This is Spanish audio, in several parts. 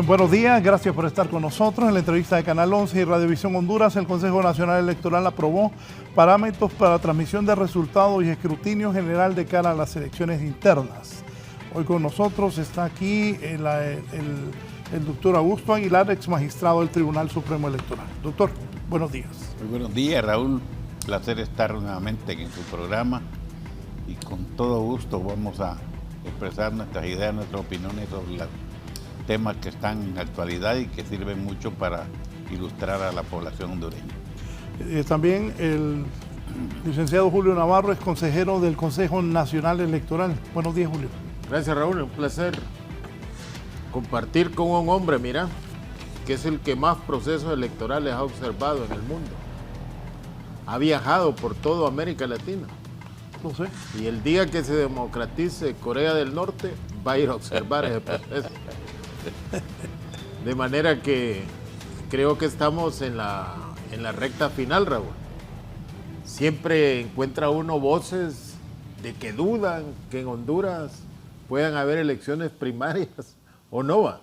Buenos días, gracias por estar con nosotros. En la entrevista de Canal 11 y Radiovisión Honduras, el Consejo Nacional Electoral aprobó parámetros para transmisión de resultados y escrutinio general de cara a las elecciones internas. Hoy con nosotros está aquí el doctor Augusto Aguilar, ex magistrado del Tribunal Supremo Electoral. Doctor, buenos días. Muy buenos días, Raúl. Placer estar nuevamente en su programa y con todo gusto vamos a expresar nuestras ideas, nuestras opiniones sobre los temas que están en actualidad y que sirven mucho para ilustrar a la población hondureña. También el licenciado Julio Navarro es consejero del Consejo Nacional Electoral. Buenos días, Julio. Gracias, Raúl. Un placer compartir con un hombre, mira, que es el que más procesos electorales ha observado en el mundo. Ha viajado por toda América Latina. No sé. Y el día que se democratice Corea del Norte, va a ir a observar ese proceso. De manera que creo que estamos en la recta final, Raúl. Siempre encuentra uno voces de que dudan que en Honduras puedan haber elecciones primarias o no va.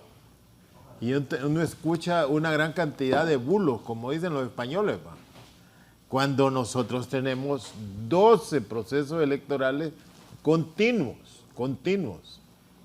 Y uno escucha una gran cantidad de bulos, como dicen los españoles, va. Cuando nosotros tenemos 12 procesos electorales continuos,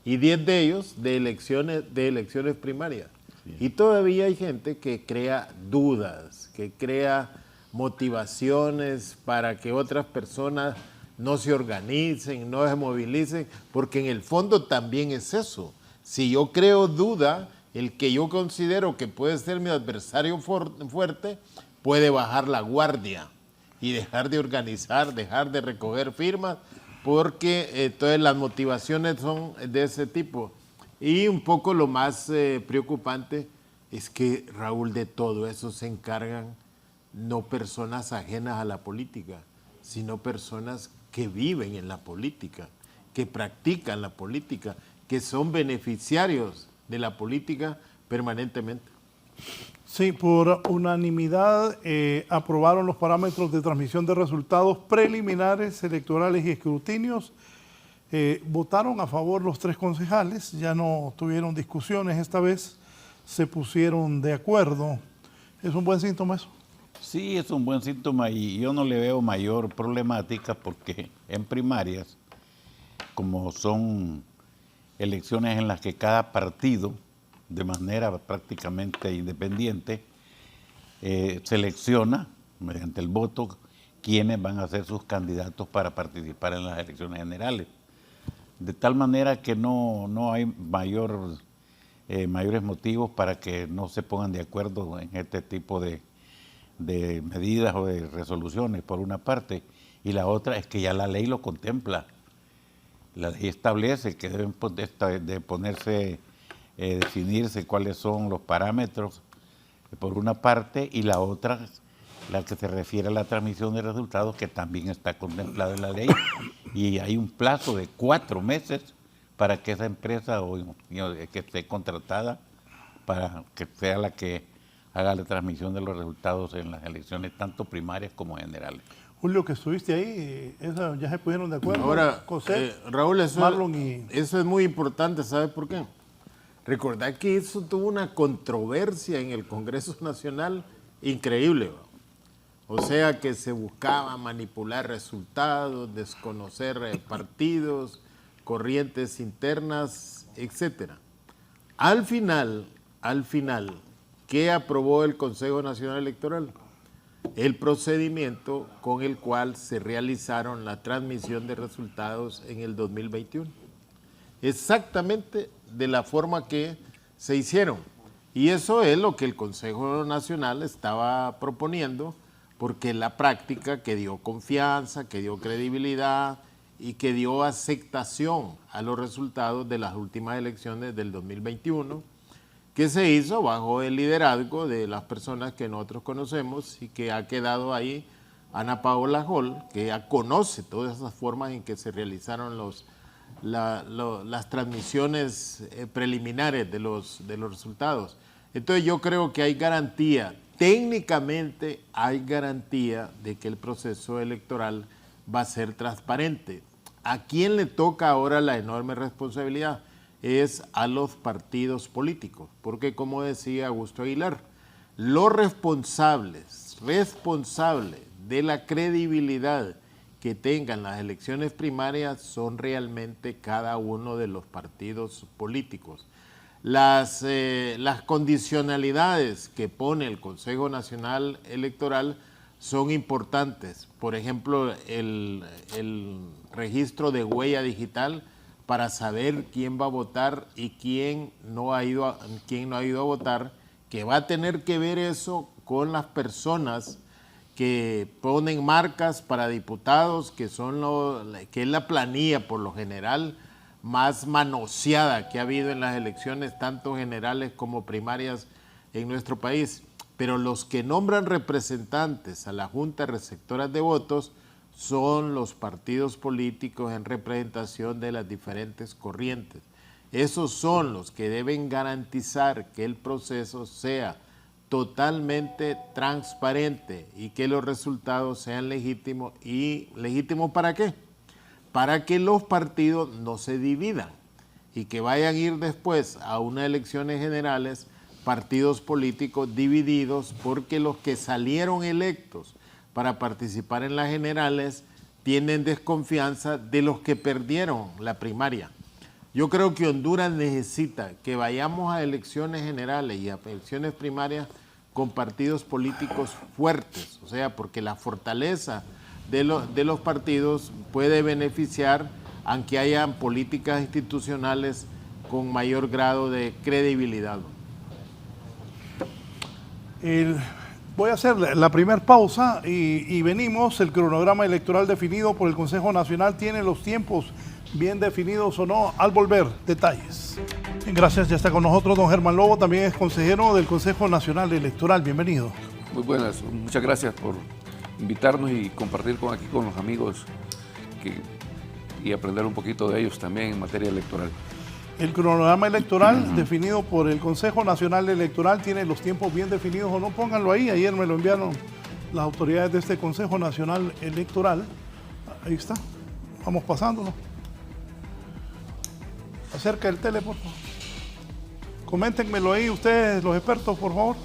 y 10 de ellos de elecciones primarias. Sí. Y todavía hay gente que crea dudas, que crea motivaciones para que otras personas no se organicen, no se movilicen, porque en el fondo también es eso. Si yo creo duda, el que yo considero que puede ser mi adversario fuerte, puede bajar la guardia y dejar de organizar, dejar de recoger firmas, porque entonces las motivaciones son de ese tipo. Y un poco lo más preocupante es que, Raúl, de todo eso se encargan no personas ajenas a la política, sino personas que viven en la política, que practican la política, que son beneficiarios de la política permanentemente. Sí, por unanimidad aprobaron los parámetros de transmisión de resultados preliminares, electorales y escrutinios. Votaron a favor los 3 concejales, ya no tuvieron discusiones esta vez, se pusieron de acuerdo. ¿Es un buen síntoma eso? Sí, es un buen síntoma y yo no le veo mayor problemática porque en primarias, como son elecciones en las que cada partido, de manera prácticamente independiente, selecciona mediante el voto quiénes van a ser sus candidatos para participar en las elecciones generales. De tal manera que no hay mayores motivos para que no se pongan de acuerdo en este tipo de medidas o de resoluciones, por una parte, y la otra es que ya la ley lo contempla. La ley establece que deben definirse cuáles son los parámetros, por una parte, y la otra, la que se refiere a la transmisión de resultados, que también está contemplada en la ley, y hay un plazo de 4 meses para que esa empresa que esté contratada para que sea la que haga la transmisión de los resultados en las elecciones, tanto primarias como generales. Julio, que estuviste ahí, ya se pusieron de acuerdo. Ahora, Raúl, eso es muy importante, ¿sabes por qué? Recordad que eso tuvo una controversia en el Congreso Nacional increíble. O sea que se buscaba manipular resultados, desconocer partidos, corrientes internas, etc. Al final, ¿qué aprobó el Consejo Nacional Electoral? El procedimiento con el cual se realizaron la transmisión de resultados en el 2021. Exactamente de la forma que se hicieron. Y eso es lo que el Consejo Nacional estaba proponiendo, porque la práctica que dio confianza, que dio credibilidad y que dio aceptación a los resultados de las últimas elecciones del 2021, que se hizo bajo el liderazgo de las personas que nosotros conocemos y que ha quedado ahí Ana Paola Hall, que ya conoce todas esas formas en que se realizaron las transmisiones preliminares de los resultados. Entonces yo creo que hay garantía, técnicamente hay garantía de que el proceso electoral va a ser transparente. ¿A quién le toca ahora la enorme responsabilidad? es a los partidos políticos, porque como decía Augusto Aguilar, los responsables de la credibilidad que tengan las elecciones primarias son realmente cada uno de los partidos políticos. Las condicionalidades que pone el Consejo Nacional Electoral son importantes. Por ejemplo, el registro de huella digital para saber quién va a votar y quién no ha ido a votar, que va a tener que ver eso con las personas que ponen marcas para diputados, que es la planilla por lo general más manoseada que ha habido en las elecciones, tanto generales como primarias en nuestro país. Pero los que nombran representantes a la Junta Receptora de Votos son los partidos políticos en representación de las diferentes corrientes. Esos son los que deben garantizar que el proceso sea totalmente transparente y que los resultados sean legítimos. ¿Y legítimos para qué? Para que los partidos no se dividan y que vayan a ir después a unas elecciones generales partidos políticos divididos, porque los que salieron electos para participar en las generales tienen desconfianza de los que perdieron la primaria. Yo creo que Honduras necesita que vayamos a elecciones generales y a elecciones primarias con partidos políticos fuertes, o sea, porque la fortaleza de los partidos puede beneficiar aunque hayan políticas institucionales con mayor grado de credibilidad. Voy a hacer la primera pausa y venimos. El cronograma electoral definido por el Consejo Nacional tiene los tiempos bien definidos o no. Al volver, detalles. Gracias, ya está con nosotros don Germán Lobo, también es consejero del Consejo Nacional Electoral. Bienvenido. Muy buenas, muchas gracias por invitarnos y compartir aquí con los amigos y aprender un poquito de ellos también en materia electoral. El cronograma electoral definido por el Consejo Nacional Electoral tiene los tiempos bien definidos o no. Pónganlo ahí, ayer me lo enviaron las autoridades de este Consejo Nacional Electoral. Ahí está, vamos pasándolo. Acerca el tele, por favor. Coméntenmelo ahí ustedes, los expertos, por favor.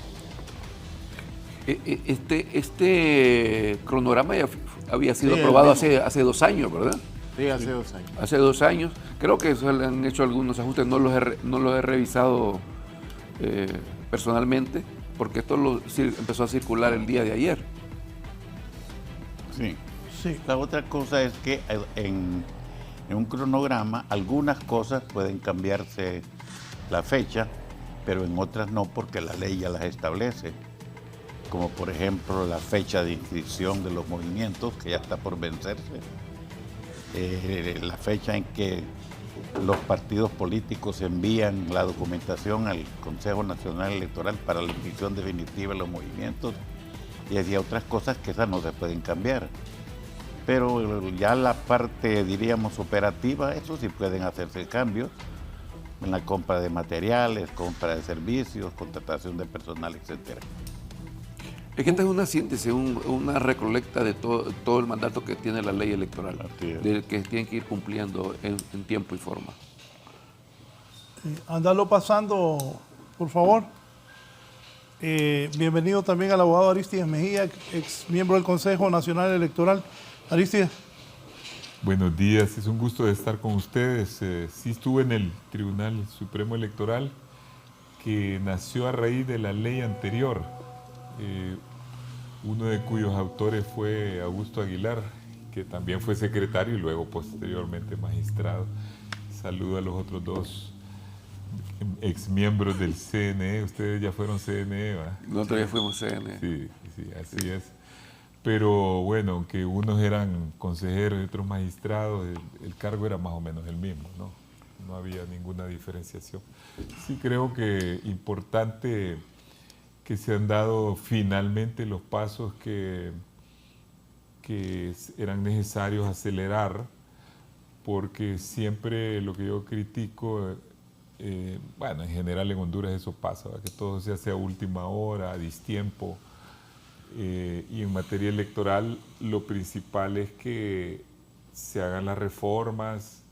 Este cronograma ya había sido aprobado hace 2 años, ¿verdad? Sí, hace 2 años. Hace 2 años. Creo que se le han hecho algunos ajustes, no los he revisado personalmente, porque esto empezó a circular el día de ayer. Sí. Sí. La otra cosa es que en un cronograma algunas cosas pueden cambiarse la fecha, pero en otras no, porque la ley ya las establece. Como por ejemplo la fecha de inscripción de los movimientos, que ya está por vencerse. La fecha en que los partidos políticos envían la documentación al Consejo Nacional Electoral para la inscripción definitiva de los movimientos, y hay otras cosas que esas no se pueden cambiar. Pero ya la parte, diríamos, operativa, eso sí pueden hacerse cambios en la compra de materiales, compra de servicios, contratación de personal, etcétera. Es que esta es una síntesis, una recolecta de todo el mandato que tiene la ley electoral, del que tienen que ir cumpliendo en tiempo y forma. Andalo pasando, por favor. Bienvenido también al abogado Aristides Mejía, ex miembro del Consejo Nacional Electoral. Aristides. Buenos días, es un gusto de estar con ustedes. Sí estuve en el Tribunal Supremo Electoral, que nació a raíz de la ley anterior, uno de cuyos autores fue Augusto Aguilar, que también fue secretario y luego posteriormente magistrado. Saludo a los otros 2 exmiembros del CNE. Ustedes ya fueron CNE, ¿verdad? Nosotros ya fuimos CNE. Sí, así es. Pero bueno, aunque unos eran consejeros y otros magistrados, el cargo era más o menos el mismo, ¿no? No había ninguna diferenciación. Sí creo que importante que se han dado finalmente los pasos que eran necesarios acelerar, porque siempre lo que yo critico, bueno, en general en Honduras eso pasa, ¿verdad? Que todo se hace a última hora, a distiempo, y en materia electoral lo principal es que se hagan las reformas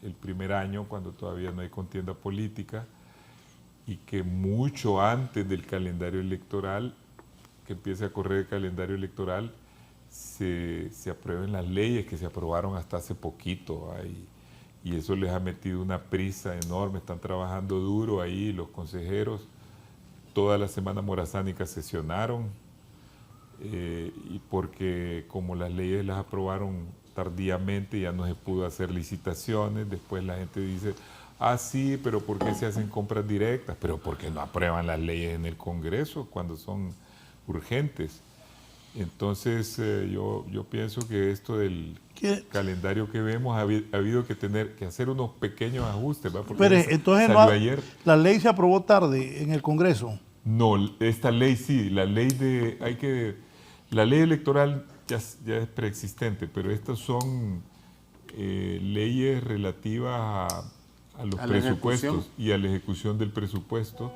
el primer año, cuando todavía no hay contienda política, y que mucho antes del calendario electoral, que empiece a correr el calendario electoral, se aprueben las leyes que se aprobaron hasta hace poquito. Y eso les ha metido una prisa enorme, están trabajando duro ahí los consejeros. Toda la semana morazánica sesionaron, y porque como las leyes las aprobaron tardíamente, ya no se pudo hacer licitaciones. Después la gente dice, ah, sí, pero ¿por qué se hacen compras directas? Pero porque no aprueban las leyes en el Congreso cuando son urgentes. Entonces yo pienso que esto del calendario que vemos ha habido que hacer unos pequeños ajustes, ¿verdad? Porque Pero entonces ayer. la ley se aprobó tarde en el Congreso. No, esta ley sí, la ley electoral ya es preexistente, pero estas son leyes relativas a los presupuestos y a la ejecución del presupuesto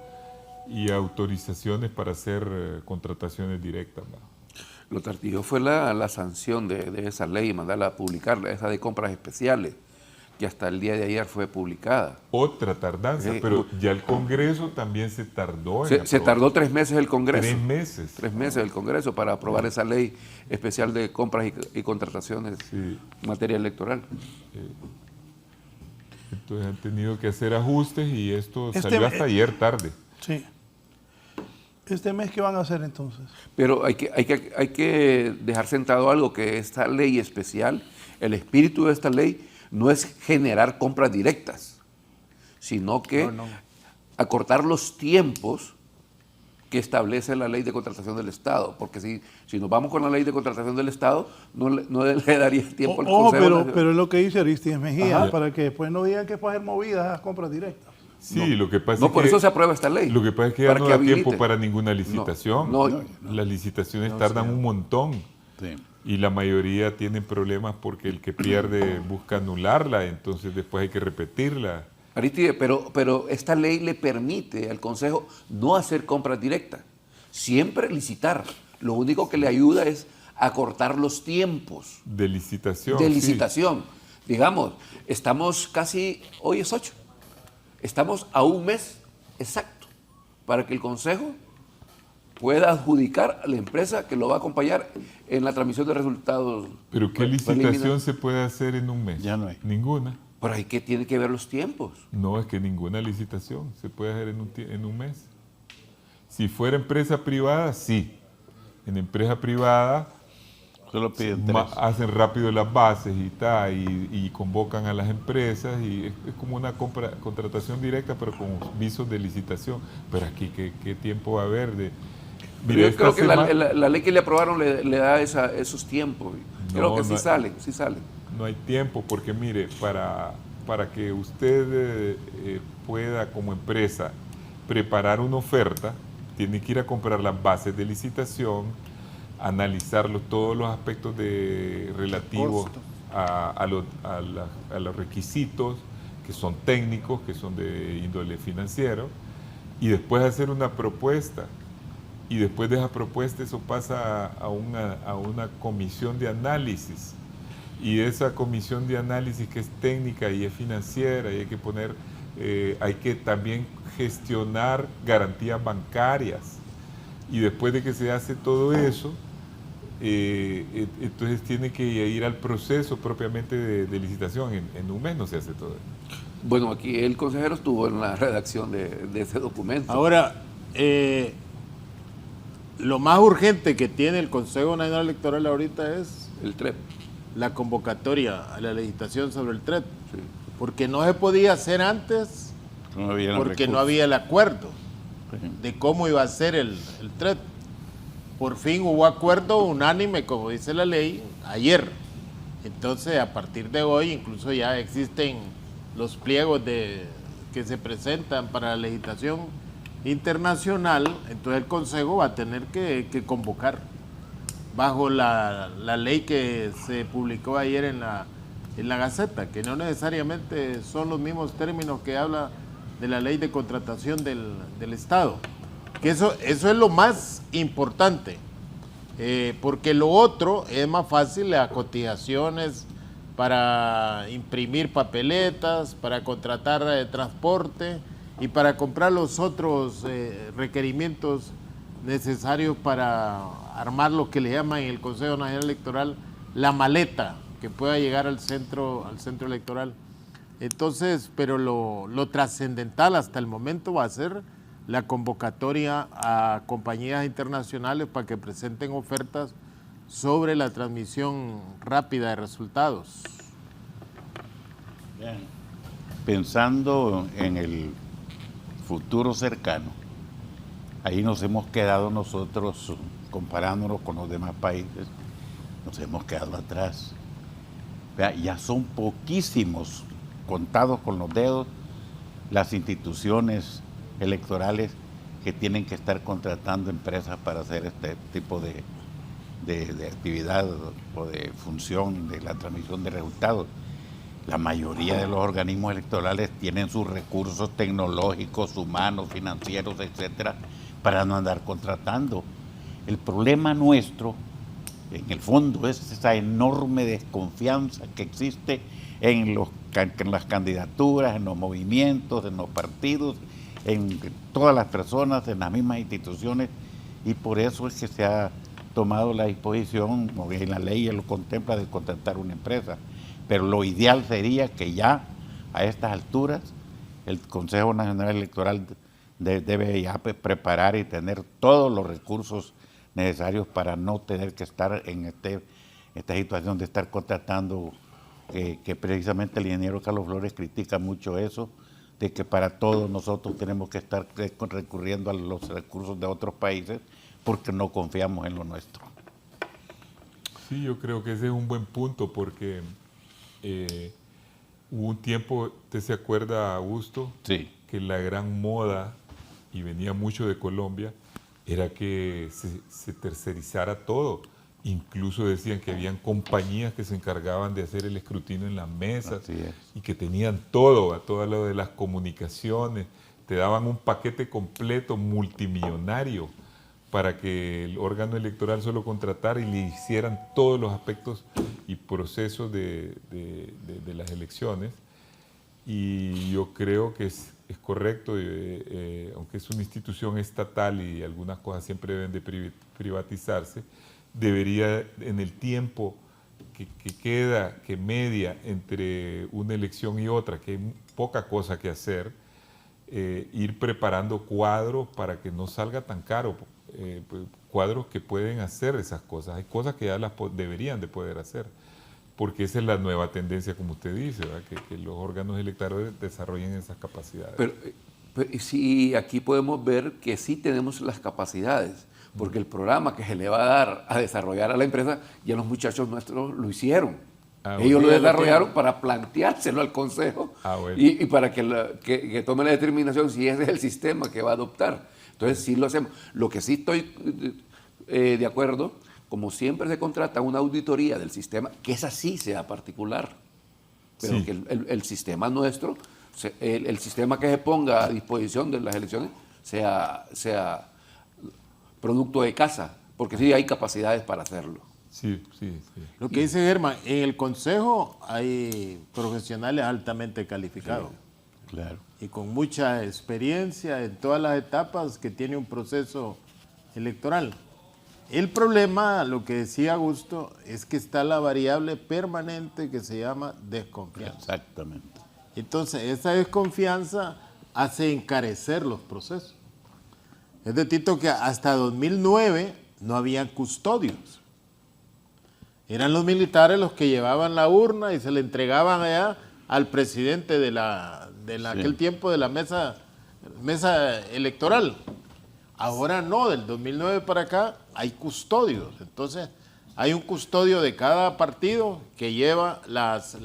y autorizaciones para hacer contrataciones directas, ¿verdad? Lo tardío fue la sanción de esa ley, mandarla a publicar, esa de compras especiales, que hasta el día de ayer fue publicada. Otra tardanza, pero ya el Congreso también se tardó. Se tardó 3 meses el Congreso. 3 meses. 3 meses el Congreso para aprobar esa ley especial de compras y contrataciones en materia electoral. Entonces han tenido que hacer ajustes y esto salió hasta ayer tarde. Sí. ¿Este mes qué van a hacer entonces? Pero hay que dejar sentado algo, que esta ley especial, el espíritu de esta ley no es generar compras directas, sino que acortar los tiempos que establece la ley de contratación del Estado, porque si nos vamos con la ley de contratación del Estado, no le daría tiempo al Consejo. Pero es lo que dice Aristides Mejía, para que después no digan que es para hacer movidas a compras directas. Sí, lo que pasa es que... por eso se aprueba esta ley. Lo que pasa es que ya no da tiempo para ninguna licitación. Las licitaciones tardan un montón. Sí. Y la mayoría tienen problemas porque el que pierde busca anularla, entonces después hay que repetirla. Aristides, pero esta ley le permite al Consejo no hacer compras directas, siempre licitar. Lo único que le ayuda es acortar los tiempos. De licitación. De licitación. Sí. Digamos, estamos casi, hoy es 8. Estamos a un mes exacto para que el Consejo pueda adjudicar a la empresa que lo va a acompañar en la transmisión de resultados. ¿Pero qué licitación se puede hacer en un mes? Ya no hay. Ninguna. Pero hay que tiene que ver los tiempos. No, es que ninguna licitación se puede hacer en un mes. Si fuera empresa privada, sí. En empresa privada solo piden 3. Hacen rápido las bases y convocan a las empresas y es como una contratación directa, pero con visos de licitación. Pero aquí, ¿qué tiempo va a haber? Yo creo que la ley que le aprobaron le da esos tiempos. Creo que sí salen. No hay tiempo, porque mire, para que usted pueda como empresa preparar una oferta, tiene que ir a comprar las bases de licitación, analizarlo, todos los aspectos relativos a los requisitos que son técnicos, que son de índole financiero, y después hacer una propuesta. Y después de esa propuesta eso pasa a una comisión de análisis. Y esa comisión de análisis, que es técnica y es financiera, y hay que también gestionar garantías bancarias. Y después de que se hace todo eso, entonces tiene que ir al proceso propiamente de licitación. En un mes no se hace todo eso. Bueno, aquí el consejero estuvo en la redacción de ese documento. Ahora, lo más urgente que tiene el Consejo Nacional Electoral ahorita es el TREP. La convocatoria a la licitación sobre el TREP. Sí. Porque no se podía hacer antes, porque no había el acuerdo de cómo iba a ser el TREP. Por fin hubo acuerdo unánime, como dice la ley, ayer. Entonces, a partir de hoy, incluso ya existen los pliegos que se presentan para la licitación internacional. Entonces el Consejo va a tener que convocar bajo la ley que se publicó ayer en la Gaceta, que no necesariamente son los mismos términos que habla de la ley de contratación del Estado. Que eso es lo más importante, porque lo otro es más fácil, las cotizaciones para imprimir papeletas, para contratar transporte y para comprar los otros requerimientos necesarios para armar lo que le llaman en el Consejo Nacional Electoral la maleta que pueda llegar al centro electoral. Entonces, pero lo trascendental hasta el momento va a ser la convocatoria a compañías internacionales para que presenten ofertas sobre la transmisión rápida de resultados. Bien. Pensando en el futuro cercano, ahí nos hemos quedado nosotros, comparándonos con los demás países, nos hemos quedado atrás. Vea, ya son poquísimos, contados con los dedos, las instituciones electorales que tienen que estar contratando empresas para hacer este tipo de actividad o de función de la transmisión de resultados. La mayoría de los organismos electorales tienen sus recursos tecnológicos, humanos, financieros, etcétera, para no andar contratando. El problema nuestro, en el fondo, es esa enorme desconfianza que existe en las candidaturas, en los movimientos, en los partidos, en todas las personas, en las mismas instituciones, y por eso es que se ha tomado la disposición, en la ley lo contempla, de contratar una empresa. Pero lo ideal sería que ya a estas alturas el Consejo Nacional Electoral debe ya preparar y tener todos los recursos necesarios para no tener que estar en esta situación de estar contratando, que precisamente el ingeniero Carlos Flores critica mucho eso, de que para todos nosotros tenemos que estar recurriendo a los recursos de otros países porque no confiamos en lo nuestro. Sí, yo creo que ese es un buen punto porque hubo un tiempo, ¿usted se acuerda, Augusto? Sí. Que la gran moda, y venía mucho de Colombia, era que se tercerizara todo. Incluso decían que habían compañías que se encargaban de hacer el escrutinio en las mesas y que tenían todo lo de las comunicaciones, te daban un paquete completo multimillonario para que el órgano electoral solo contratara y le hicieran todos los aspectos y procesos de las elecciones. Y yo creo que es correcto, aunque es una institución estatal y algunas cosas siempre deben de privatizarse, debería, en el tiempo que queda, que media entre una elección y otra, que hay poca cosa que hacer, ir preparando cuadros para que no salga tan caro, cuadros que pueden hacer esas cosas. Hay cosas que ya las deberían de poder hacer, porque esa es la nueva tendencia, como usted dice, que los órganos electorales desarrollen esas capacidades. Pero sí, aquí podemos ver que sí tenemos las capacidades, porque el programa que se le va a dar a desarrollar a la empresa, ya los muchachos nuestros lo hicieron. Ellos lo desarrollaron para planteárselo al Consejo y para que tome la determinación si ese es el sistema que va a adoptar. Entonces sí lo hacemos. Lo que sí estoy de acuerdo, como siempre se contrata una auditoría del sistema, que esa sí sea particular, pero sí, que el sistema nuestro, el sistema que se ponga a disposición de las elecciones, sea producto de casa, porque sí hay capacidades para hacerlo. Sí. Lo que dice Germán, en el Consejo hay profesionales altamente calificados. Sí, claro. Y con mucha experiencia en todas las etapas que tiene un proceso electoral. El problema, lo que decía Augusto, es que está la variable permanente que se llama desconfianza. Exactamente. Entonces, esa desconfianza hace encarecer los procesos. Es de Tito que hasta 2009 no habían custodios. Eran los militares los que llevaban la urna y se le entregaban allá al presidente de aquel tiempo de la mesa electoral. Ahora no, del 2009 para acá hay custodios. Entonces, hay un custodio de cada partido que lleva las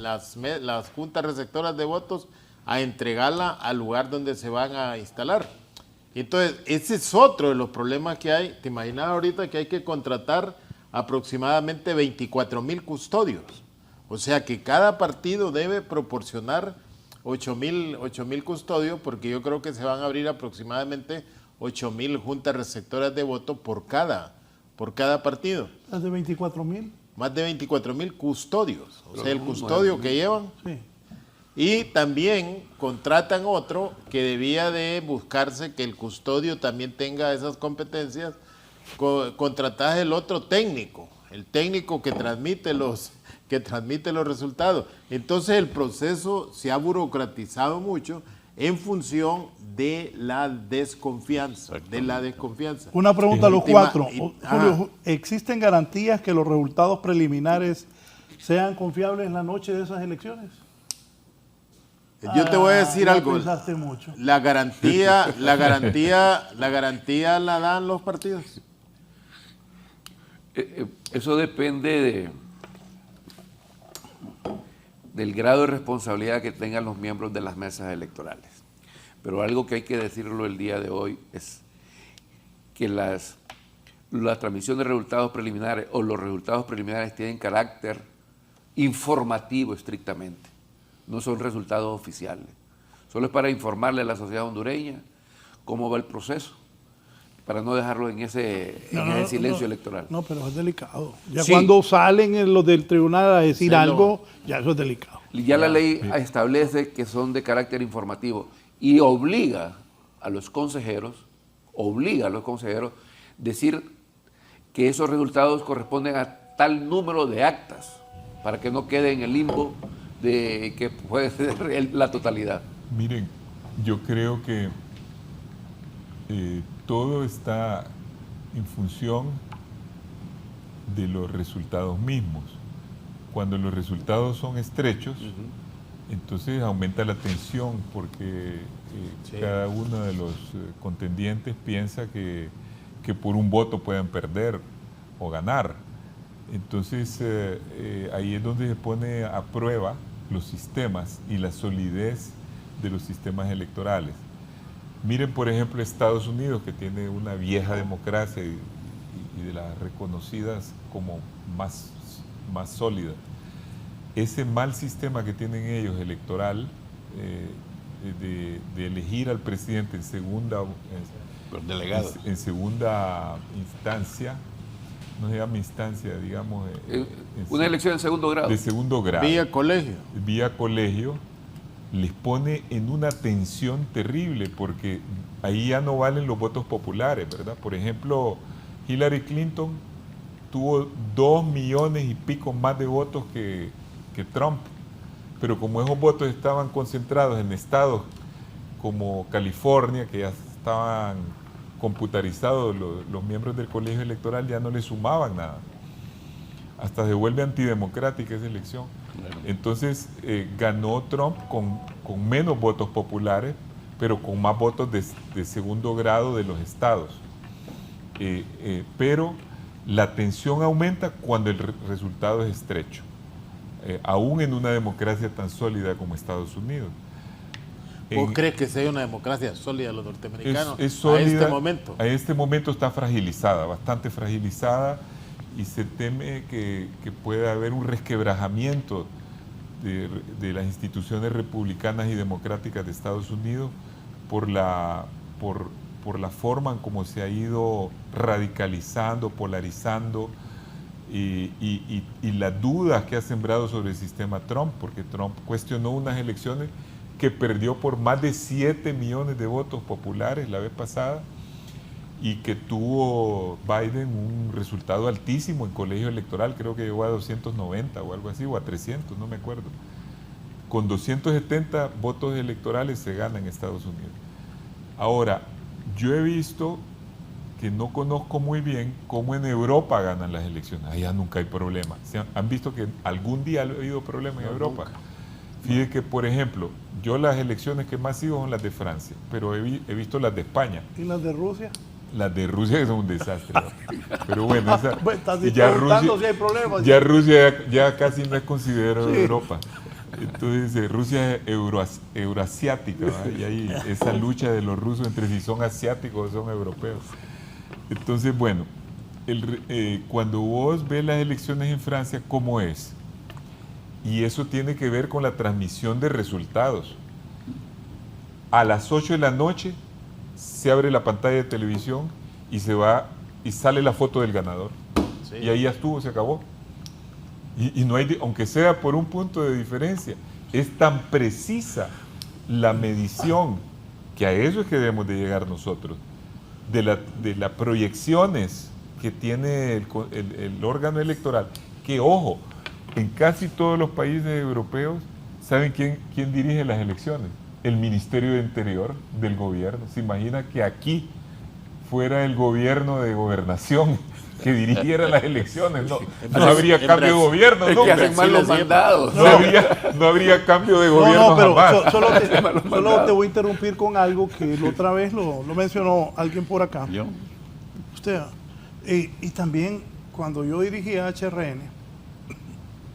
juntas receptoras de votos a entregarla al lugar donde se van a instalar. Entonces, ese es otro de los problemas que hay. ¿Te imaginas ahorita que hay que contratar aproximadamente 24,000 custodios? O sea que cada partido debe proporcionar 8,000 custodios, porque yo creo que se van a abrir aproximadamente 8,000 juntas receptoras de voto por cada partido. ¿Las de 24,000? más de 24,000 custodios, o sea, el no, custodio que llevan. Sí. Y también contratan otro que debía de buscarse que el custodio también tenga esas competencias. Contratas el otro técnico, el técnico que transmite los resultados. Entonces el proceso se ha burocratizado mucho en función de la desconfianza, Una pregunta a los cuatro. Julio, ajá. ¿existen garantías que los resultados preliminares sean confiables en la noche de esas elecciones? Yo te voy a decir Ya algo. pensaste mucho. La garantía la dan los partidos. Eso depende del grado de responsabilidad que tengan los miembros de las mesas electorales. Pero algo que hay que decirlo el día de hoy es que la transmisión de resultados preliminares o los resultados preliminares tienen carácter informativo estrictamente, no son resultados oficiales. Solo es para informarle a la sociedad hondureña cómo va el proceso, para no dejarlo en ese silencio electoral. No, pero es delicado. Ya Sí. cuando salen los del tribunal a decir algo, ya eso es delicado. Ya la ley establece que son de carácter informativo y obliga a los consejeros decir que esos resultados corresponden a tal número de actas para que no quede en el limbo de que puede ser la totalidad. Miren, yo creo que todo está en función de los resultados mismos. Cuando los resultados son estrechos, entonces aumenta la tensión porque cada uno de los contendientes piensa que por un voto pueden perder o ganar. Entonces ahí es donde se pone a prueba los sistemas y la solidez de los sistemas electorales. Miren, por ejemplo, Estados Unidos, que tiene una vieja democracia y de las reconocidas como más sólida. Ese mal sistema que tienen ellos electoral, de elegir al presidente en segunda instancia, no se llama instancia, digamos. Una elección en segundo grado. De segundo grado. Vía colegio. Vía colegio, les pone en una tensión terrible porque ahí ya no valen los votos populares, ¿verdad? Por ejemplo, Hillary Clinton tuvo 2 millones y pico más de votos que Trump, pero como esos votos estaban concentrados en estados como California, que ya estaban computarizados los miembros del colegio electoral, ya no le sumaban nada. Hasta se vuelve antidemocrática esa elección. Claro. Entonces ganó Trump con menos votos populares, pero con más votos de segundo grado de los estados. Pero la tensión aumenta cuando el resultado es estrecho, aún en una democracia tan sólida como Estados Unidos. ¿Vos crees que sea una democracia sólida los norteamericanos es sólida, a este momento? A este momento está fragilizada, bastante fragilizada, y se teme que pueda haber un resquebrajamiento de las instituciones republicanas y democráticas de Estados Unidos por la forma en cómo se ha ido radicalizando, polarizando, y las dudas que ha sembrado sobre el sistema Trump, porque Trump cuestionó unas elecciones que perdió por más de 7 millones de votos populares la vez pasada, y que tuvo Biden un resultado altísimo en colegio electoral, creo que llegó a 290 o algo así, o a 300, no me acuerdo. Con 270 votos electorales se gana en Estados Unidos. Ahora, yo he visto, que no conozco muy bien, cómo en Europa ganan las elecciones. Allá nunca hay problema. ¿Han visto que algún día ha habido problemas en Europa? Nunca. Fíjate que, por ejemplo, yo las elecciones que más sigo son las de Francia, pero he visto las de España. ¿Y las de Rusia? Las de Rusia son un desastre. Pero bueno, ya Rusia ya casi no es considerado Europa. Entonces Rusia es euroasiática, ¿verdad? Y hay esa lucha de los rusos entre si son asiáticos o son europeos. Entonces, bueno, cuando vos ves las elecciones en Francia, ¿cómo es? Y eso tiene que ver con la transmisión de resultados. A las 8 de la noche se abre la pantalla de televisión y sale la foto del ganador. Sí. Y ahí ya estuvo, se acabó. Y no hay, aunque sea por un punto de diferencia, es tan precisa la medición, que a eso es que debemos de llegar nosotros, de las proyecciones que tiene el órgano electoral, que ojo, en casi todos los países europeos, ¿saben quién dirige las elecciones? El Ministerio de Interior del gobierno. ¿Se imagina que aquí fuera el gobierno de gobernación que dirigiera las elecciones? No habría cambio de gobierno, ¿no? Que hacen mal los mandados. No habría cambio de gobierno No, pero jamás. solo te voy a interrumpir con algo que la otra vez lo mencionó alguien por acá. ¿Yo? Usted, y también cuando yo dirigía HRN,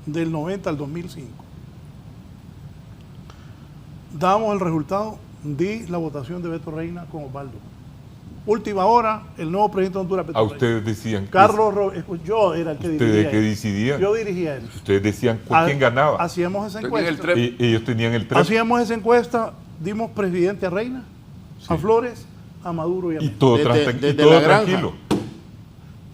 del 90 al 2005, dábamos el resultado de la votación de Beto Reina con Osvaldo. Última hora, el nuevo presidente de Honduras, Beto A Reina. ustedes decían Yo era el que dirigía. ¿Ustedes qué él. decidían? Yo dirigía él. Ustedes decían quién ganaba. Hacíamos esa Tenían el encuesta. trep. Ellos tenían el tren. Hacíamos esa encuesta, dimos presidente a Reina, a Flores, a Maduro y a Y Mena. todo, Desde todo la granja. tranquilo.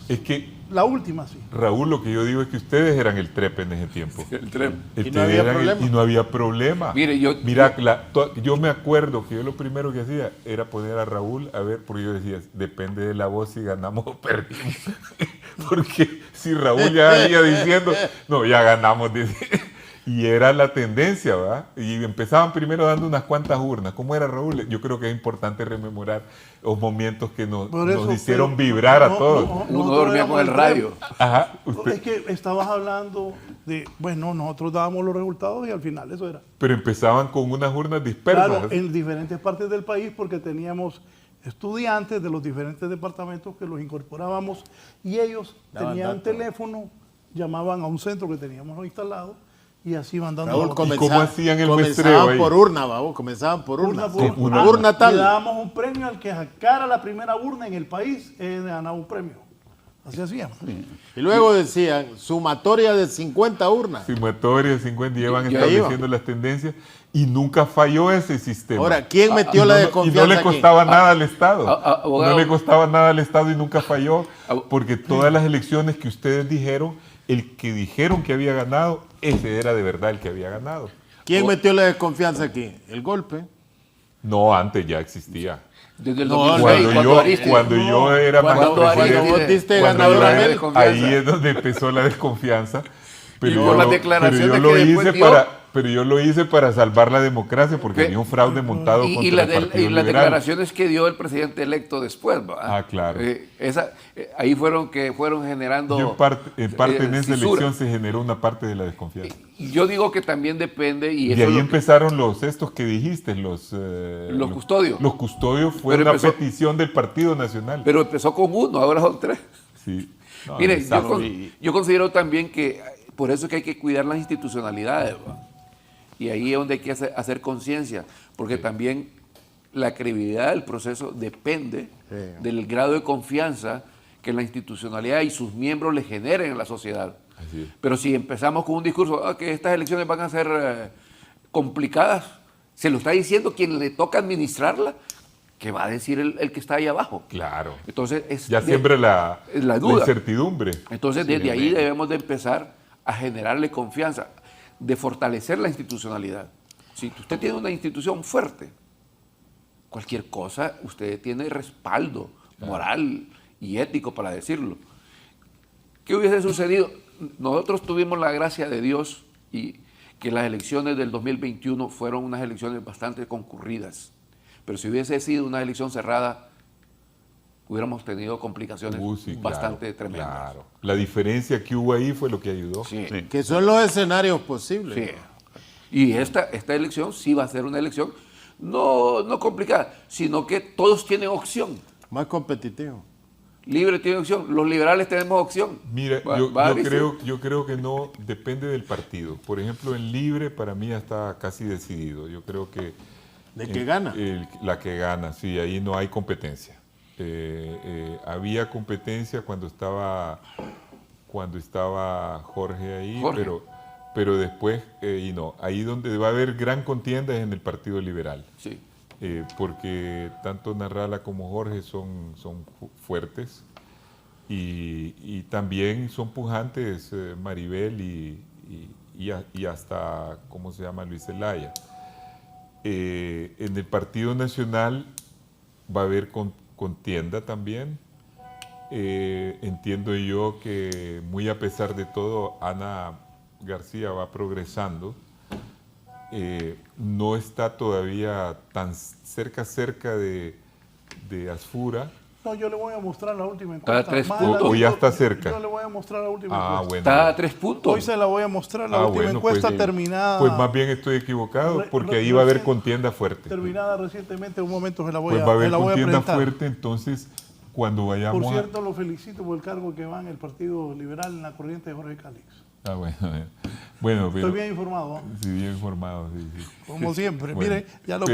Es que, La última, sí. Raúl, lo que yo digo es que ustedes eran el trepe en ese tiempo. El tren. Y no había problema. Y no había problema. Mire, yo me acuerdo que yo lo primero que hacía era poner a Raúl a ver, porque yo decía, depende de la voz si ganamos o perdimos. Porque si Raúl ya venía diciendo, no, ya ganamos. Y era la tendencia, ¿verdad? Y empezaban primero dando unas cuantas urnas. ¿Cómo era, Raúl? Yo creo que es importante rememorar los momentos que nos hicieron vibrar a todos. Uno nosotros dormía éramos con el el radio. Ajá. Es que estabas hablando de, bueno, nosotros dábamos los resultados y al final eso era. Pero empezaban con unas urnas dispersas. Claro, en diferentes partes del país porque teníamos estudiantes de los diferentes departamentos que los incorporábamos y ellos Daban tenían datos. teléfono, llamaban a un centro que teníamos instalado y así iban dando Raúl, la noticia. ¿Y cómo hacían el muestreo ahí? Por urna, babo, comenzaban por urna. Urna por urna. Urna Le tal. dábamos un premio al que sacara la primera urna en el país, ganaba un premio. Así hacíamos. Y luego decían, sumatoria de 50 urnas. Sumatoria, 50, llevan Ya estableciendo las tendencias y nunca falló ese sistema. Ahora, ¿quién metió Y la no- desconfianza Y no le aquí? costaba nada al Estado. abogado. No le costaba nada al Estado y nunca falló, Ab- porque todas las elecciones que ustedes dijeron, el que dijeron que había ganado, ese era de verdad el que había ganado. ¿Quién metió la desconfianza aquí? El golpe. No, antes ya existía. Desde el No, 2006, Cuando yo era Cuando presidente, vos diste cuando ganador yo a era- Mel. ahí es donde empezó la desconfianza. Y por las declaraciones pero yo lo que después hice dio. pero yo lo hice para salvar la democracia porque Pe- había un fraude montado Y contra el las Partido Liberal. declaraciones que dio el presidente electo después, ¿va? Ah, claro. Ahí fueron generando. Yo en parte en esa fisura. elección se generó una parte de la desconfianza. Y yo digo que también depende, y De eso es ahí lo que- empezaron estos que dijiste, los custodios. Los custodios fue Pero una empezó- petición del Partido Nacional. pero empezó con uno, ahora son tres. Sí. No, Mire, exacto. yo considero también que por eso es que hay que cuidar las institucionalidades, ¿va? Y ahí es donde hay que hacer conciencia, porque también la credibilidad del proceso depende del grado de confianza que la institucionalidad y sus miembros le generen en la sociedad. Así es. Pero si empezamos con un discurso que estas elecciones van a ser complicadas, se lo está diciendo quien le toca administrarla, que va a decir el que está ahí abajo. Claro. Entonces, Ya siempre la duda. incertidumbre. Entonces, desde ahí debemos de empezar a generarle confianza, de fortalecer la institucionalidad. Si usted tiene una institución fuerte, cualquier cosa, usted tiene respaldo moral y ético para decirlo. ¿Qué hubiese sucedido? Nosotros tuvimos la gracia de Dios y que las elecciones del 2021 fueron unas elecciones bastante concurridas. Pero si hubiese sido una elección cerrada, hubiéramos tenido complicaciones Sí, bastante claro, tremendas. claro. La diferencia que hubo ahí fue lo que ayudó. Sí. Que son los escenarios posibles. Sí. Y esta elección sí va a ser una elección no complicada, sino que todos tienen opción. Más competitivo. Libre tiene opción, los liberales tenemos opción. Mira, yo creo que no depende del partido. Por ejemplo, en Libre para mí ya está casi decidido. Yo creo que... ¿De qué gana? La que gana, sí, ahí no hay competencia. Había competencia cuando estaba Jorge ahí, Jorge. pero después, y no, ahí donde va a haber gran contienda es en el Partido Liberal. Sí. Porque tanto Narrala como Jorge son fuertes. Y también son pujantes Maribel y hasta, ¿cómo se llama?, Luis Zelaya. En el Partido Nacional va a haber contienda también. Entiendo yo que muy a pesar de todo, Ana García va progresando. No está todavía tan cerca de Asfura. No, yo le voy a mostrar la última encuesta. Está a 3 Más puntos. adelante O ya está cerca. Yo le voy a mostrar la última encuesta. Bueno. Está a 3 puntos. Hoy se la voy a mostrar, la última Bueno, encuesta pues, terminada. Pues más bien estoy equivocado, porque ahí va a haber contienda fuerte. Terminada recientemente, un momento se la voy Pues a va a haber se la voy a contienda presentar. fuerte, entonces cuando vayamos Por cierto, lo felicito por el cargo que va en el Partido Liberal en la corriente de Jorge Calix. Bueno, pero... Estoy bien informado, ¿eh? Sí, bien informado, sí. Como siempre. Bueno, Mire, ya lo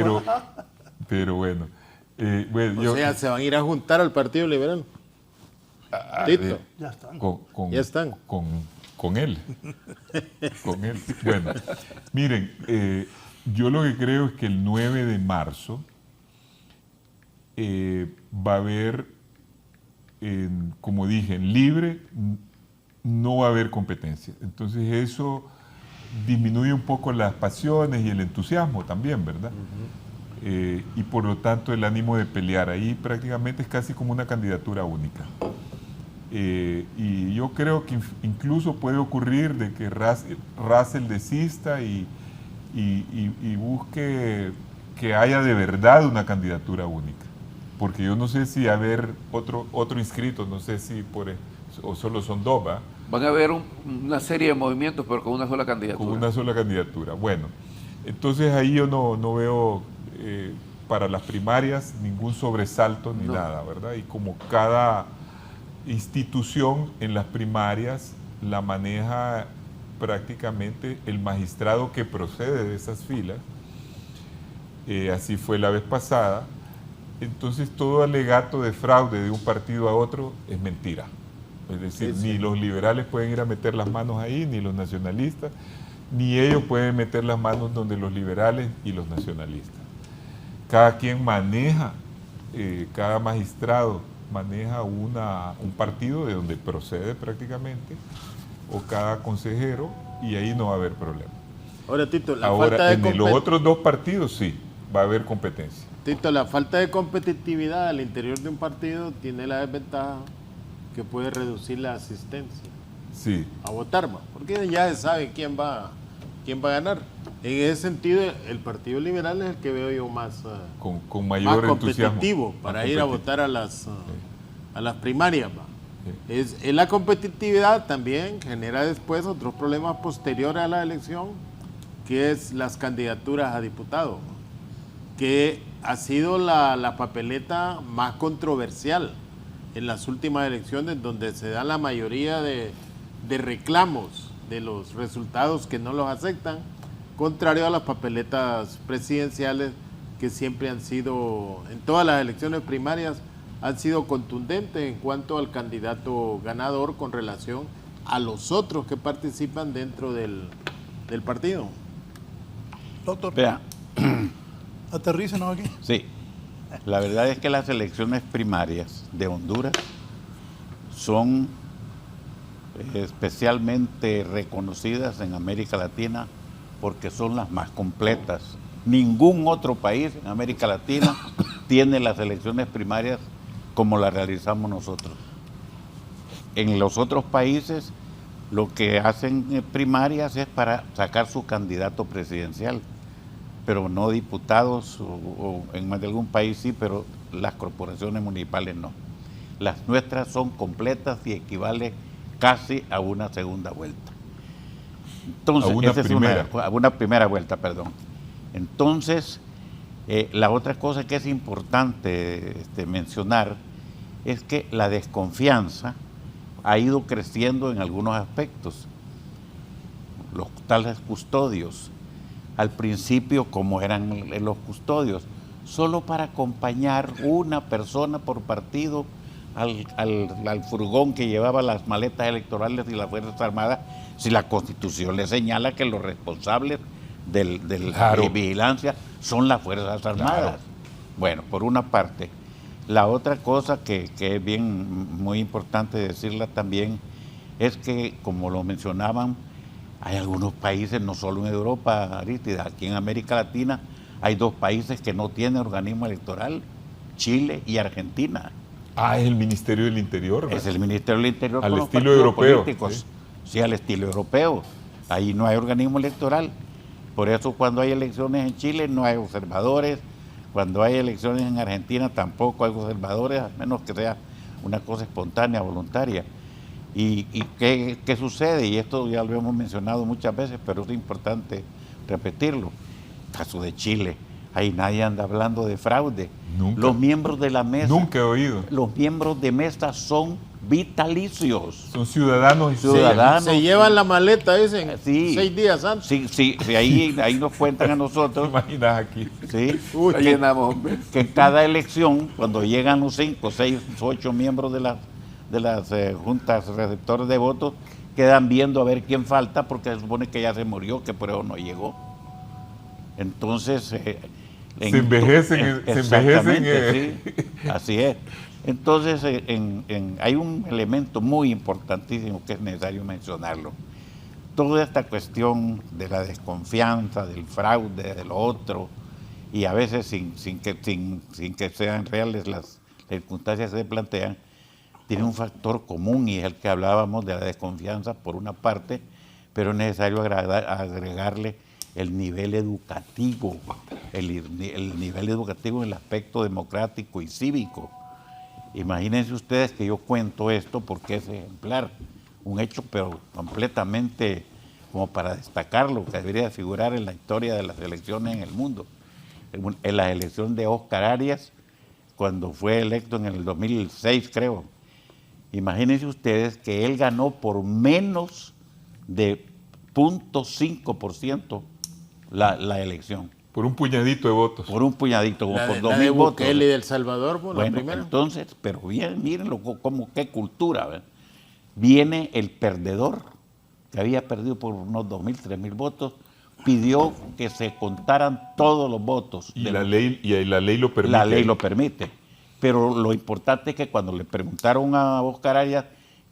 pero bueno. O sea, se van a ir a juntar al Partido Liberal. Tito. Ya están. Ya están. Con él. Con él. Bueno, miren, yo lo que creo es que el 9 de marzo va a haber, como dije, en libre no va a haber competencia. Entonces eso disminuye un poco las pasiones y el entusiasmo también, ¿verdad? Y por lo tanto el ánimo de pelear ahí prácticamente es casi como una candidatura única. Y yo creo que incluso puede ocurrir de que Russell desista y busque que haya de verdad una candidatura única. Porque yo no sé si haber otro inscrito, no sé si o solo son dos, ¿va? Van a haber una serie de movimientos, pero con una sola candidatura. Con una sola candidatura. Bueno, entonces ahí yo no veo para las primarias ningún sobresalto ni nada, ¿verdad? Y como cada institución en las primarias la maneja prácticamente el magistrado que procede de esas filas, así fue la vez pasada, entonces todo alegato de fraude de un partido a otro es mentira. Es decir, ni los liberales pueden ir a meter las manos ahí, ni los nacionalistas, ni ellos pueden meter las manos donde los liberales y los nacionalistas. Cada quien maneja, cada magistrado maneja un partido de donde procede prácticamente, o cada consejero, y ahí no va a haber problema. Ahora, Tito, en los otros dos partidos sí, va a haber competencia. Tito, la falta de competitividad al interior de un partido tiene la desventaja que puede reducir la asistencia a votar, porque ya se sabe quién va a ganar. En ese sentido, el Partido Liberal es el que veo yo más, con mayor más competitivo entusiasmo, para ir a votar a las primarias. Es la competitividad también genera después otros problemas posteriores a la elección, que es las candidaturas a diputados, que ha sido la papeleta más controversial en las últimas elecciones, donde se da la mayoría de reclamos de los resultados que no los aceptan, contrario a las papeletas presidenciales que siempre han sido, en todas las elecciones primarias, han sido contundentes en cuanto al candidato ganador con relación a los otros que participan dentro del partido. Doctor, Vea, aterrícenos aquí. sí, la verdad es que las elecciones primarias de Honduras son especialmente reconocidas en América Latina porque son las más completas. Ningún otro país en América Latina tiene las elecciones primarias como las realizamos nosotros. En los otros países lo que hacen primarias es para sacar su candidato presidencial, pero no diputados, o en más de algún país sí, pero las corporaciones municipales no. Las nuestras son completas y equivalen casi a una segunda vuelta. Entonces, a una primera vuelta, perdón. Entonces, la otra cosa que es importante mencionar es que la desconfianza ha ido creciendo en algunos aspectos. Los tales custodios, al principio, como eran los custodios, solo para acompañar una persona por partido al furgón que llevaba las maletas electorales y las Fuerzas Armadas, si la Constitución le señala que los responsables de vigilancia son las Fuerzas Armadas. Claro. Bueno, por una parte. La otra cosa que es bien muy importante decirla también es que, como lo mencionaban, hay algunos países, no solo en Europa, Aristida, aquí en América Latina hay 2 países que no tienen organismo electoral, Chile y Argentina. Ah, es el Ministerio del Interior, ¿no? Es el Ministerio del Interior Al con los estilo partidos europeo, políticos. Sí, al estilo europeo. Ahí no hay organismo electoral. Por eso cuando hay elecciones en Chile no hay observadores. Cuando hay elecciones en Argentina tampoco hay observadores, a menos que sea una cosa espontánea, voluntaria. ¿Y qué sucede? Y esto ya lo hemos mencionado muchas veces, pero es importante repetirlo. Caso de Chile, ahí nadie anda hablando de fraude. Nunca. Los miembros de la mesa, Nunca he oído. los miembros de mesa son vitalicios. Son ciudadanos y Ciudadanos. Se llevan la maleta, dicen, Sí. 6 días antes. Sí, ahí nos cuentan a ¿Te nosotros. imaginas aquí? ¿Sí? Uy, La llenamos, hombre. Que en cada elección, cuando llegan los 5, 6, 8 miembros de las juntas receptores de votos, quedan viendo a ver quién falta, porque se supone que ya se murió, que por eso no llegó. Entonces, Se envejecen, exactamente, sí, así es. Entonces, hay un elemento muy importantísimo que es necesario mencionarlo. Toda esta cuestión de la desconfianza, del fraude, de lo otro, y a veces sin que sean reales las circunstancias que se plantean, tiene un factor común y es el que hablábamos de la desconfianza por una parte, pero es necesario agregarle el nivel educativo, el nivel educativo en el aspecto democrático y cívico. Imagínense ustedes que yo cuento esto porque es ejemplar, un hecho pero completamente como para destacarlo, que debería figurar en la historia de las elecciones en el mundo. En la elección de Óscar Arias, cuando fue electo en el 2006, creo. Imagínense ustedes que él ganó por menos de 0.5% la elección. Por un puñadito de votos. Por un puñadito, La por de, 2.000 la de votos. Bukele y de El Salvador, bueno, la Bueno, primera. entonces, pero bien, mírenlo como qué cultura, ¿verdad? Viene el perdedor, que había perdido por unos 2.000, 3.000 votos, pidió que se contaran todos los votos. Y la ley lo permite. La ley lo permite. Pero lo importante es que cuando le preguntaron a Óscar Arias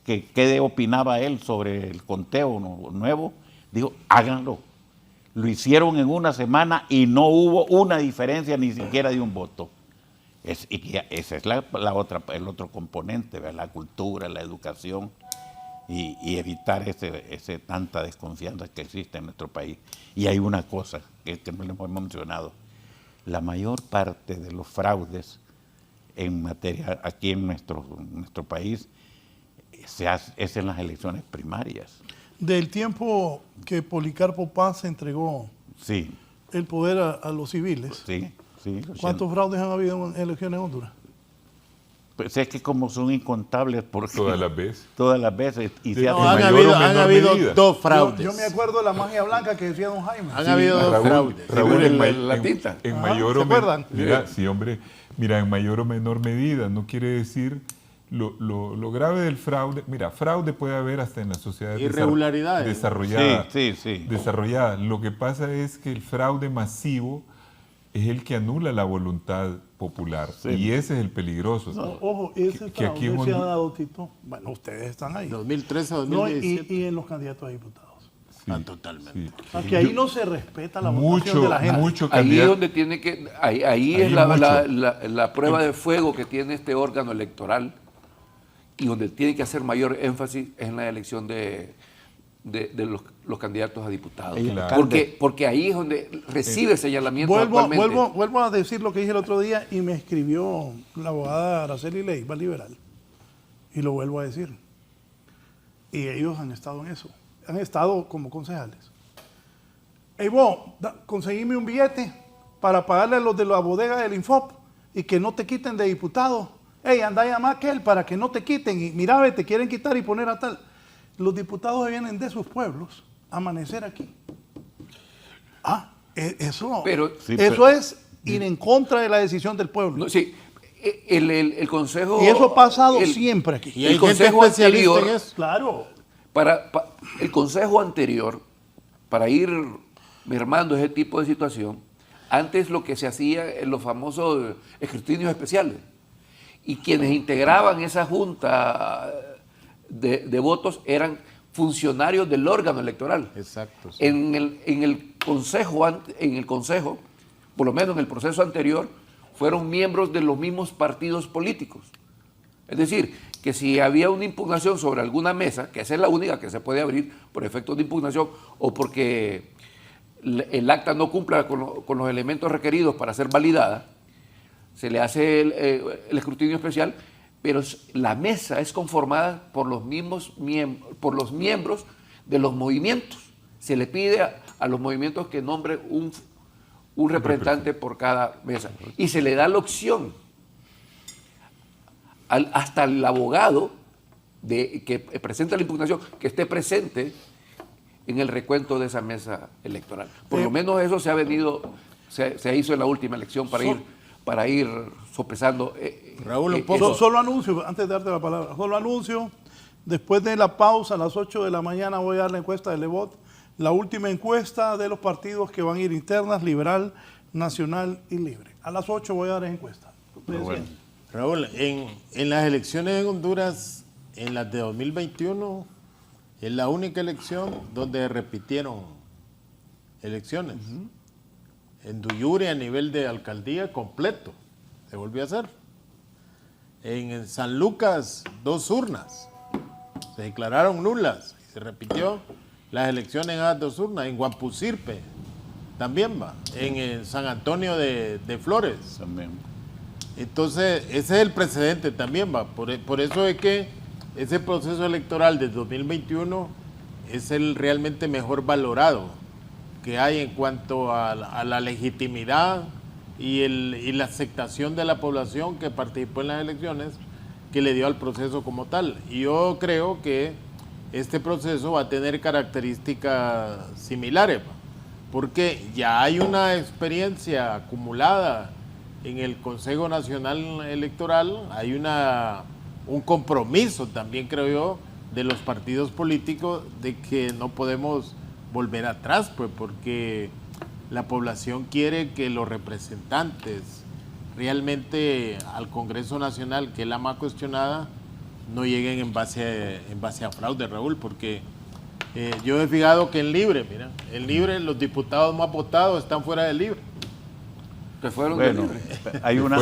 que qué opinaba él sobre el conteo nuevo, dijo, háganlo. Lo hicieron en una semana y no hubo una diferencia ni siquiera de un voto. Y ese es el otro componente, ¿verdad? La cultura, la educación y evitar ese tanta desconfianza que existe en nuestro país. Y hay una cosa que no le hemos mencionado. La mayor parte de los fraudes en materia aquí en nuestro país es en las elecciones primarias. Del tiempo que Policarpo Paz entregó Sí, el poder a los civiles, sí. ¿cuántos fraudes han habido en elecciones en Honduras? Pues es que como son incontables porque Todas las veces. todas las veces y se Sí, hacen No, han mayor habido, o menor han habido medida. 2 fraudes. Yo me acuerdo de la magia blanca que decía don Jaime. Han habido 2 fraudes. Raúl, la tinta. En Ajá, mayor ¿se o menor. acuerdan? Mira, sí, hombre. Mira, en mayor o menor medida. No quiere decir lo grave del fraude. Mira, fraude puede haber hasta en las sociedades Irregularidades. desarrolladas. Sí. Desarrolladas. Lo que pasa es que el fraude masivo es el que anula la voluntad popular. Sí. Y ese es el peligroso. No, ojo, ese Que aquí fraude en se ha Honduras- dado, Tito. Bueno, ustedes están ahí. 2013 a No, 2017. y en los candidatos a diputados. Sí, Totalmente. sí. Aquí ahí no se respeta la votación de la gente. Mucho Ahí es candidato. donde tiene que, ahí es mucho. la prueba de fuego que tiene este órgano electoral y donde tiene que hacer mayor énfasis es en la elección de los candidatos a diputados. Claro. Porque ahí es donde recibe señalamiento actualmente. Vuelvo a decir lo que dije el otro día y me escribió la abogada Araceli Leiva, liberal. Y lo vuelvo a decir. Y ellos han estado en eso. Han estado como concejales. Ey, vos, conseguime un billete para pagarle a los de la bodega del Infop y que no te quiten de diputado. Ey, anda a llamar a aquel para que no te quiten. Y mira, ve, te quieren quitar y poner a tal. Los diputados vienen de sus pueblos a amanecer aquí. Eso, Pero- eso es ir en contra de la decisión del pueblo. No, sí, el Consejo... Y eso ha pasado el- siempre aquí. Y hay el gente Consejo especialista anterior, en eso. Claro. el Consejo anterior, para ir mermando ese tipo de situación, antes lo que se hacía en los famosos escrutinios especiales, y quienes integraban esa junta de votos eran funcionarios del órgano electoral. Exacto. Sí. En el consejo, por lo menos en el proceso anterior, fueron miembros de los mismos partidos políticos. Es decir, que si había una impugnación sobre alguna mesa, que esa es la única que se puede abrir por efectos de impugnación o porque el acta no cumpla con los elementos requeridos para ser validada, se le hace el escrutinio especial, pero la mesa es conformada por los mismos por los miembros de los movimientos. Se le pide a los movimientos que nombren un representante por cada mesa. Y se le da la opción hasta el abogado que presenta la impugnación, que esté presente en el recuento de esa mesa electoral. Por lo menos eso se hizo en la última elección para ir sopesando. Raúl, un poco. Solo anuncio, antes de darte la palabra, solo anuncio, después de la pausa a las 8 de la mañana voy a dar la encuesta de Lebot, la última encuesta de los partidos que van a ir internas, Liberal, Nacional y Libre. A las 8 voy a dar esa encuesta. Bueno. Raúl, en las elecciones en Honduras, en las de 2021, es la única elección donde repitieron elecciones. En Duyure, a nivel de alcaldía, completo, se volvió a hacer. En San Lucas, 2 urnas, se declararon nulas, se repitió las elecciones en las 2 urnas. En Guampusirpe, también va. En San Antonio de Flores. También. Entonces, ese es el precedente también, va. Por eso es que ese proceso electoral de 2021 es el realmente mejor valorado que hay en cuanto a la legitimidad y la aceptación de la población que participó en las elecciones, que le dio al proceso como tal. Y yo creo que este proceso va a tener características similares, va, porque ya hay una experiencia acumulada en el Consejo Nacional Electoral, hay un compromiso también, creo yo, de los partidos políticos de que no podemos volver atrás, pues, porque la población quiere que los representantes realmente al Congreso Nacional, que es la más cuestionada, no lleguen en base a fraude, Raúl, porque yo he fijado que en Libre, los diputados más votados están fuera de Libre. Que fueron Bueno, hay una...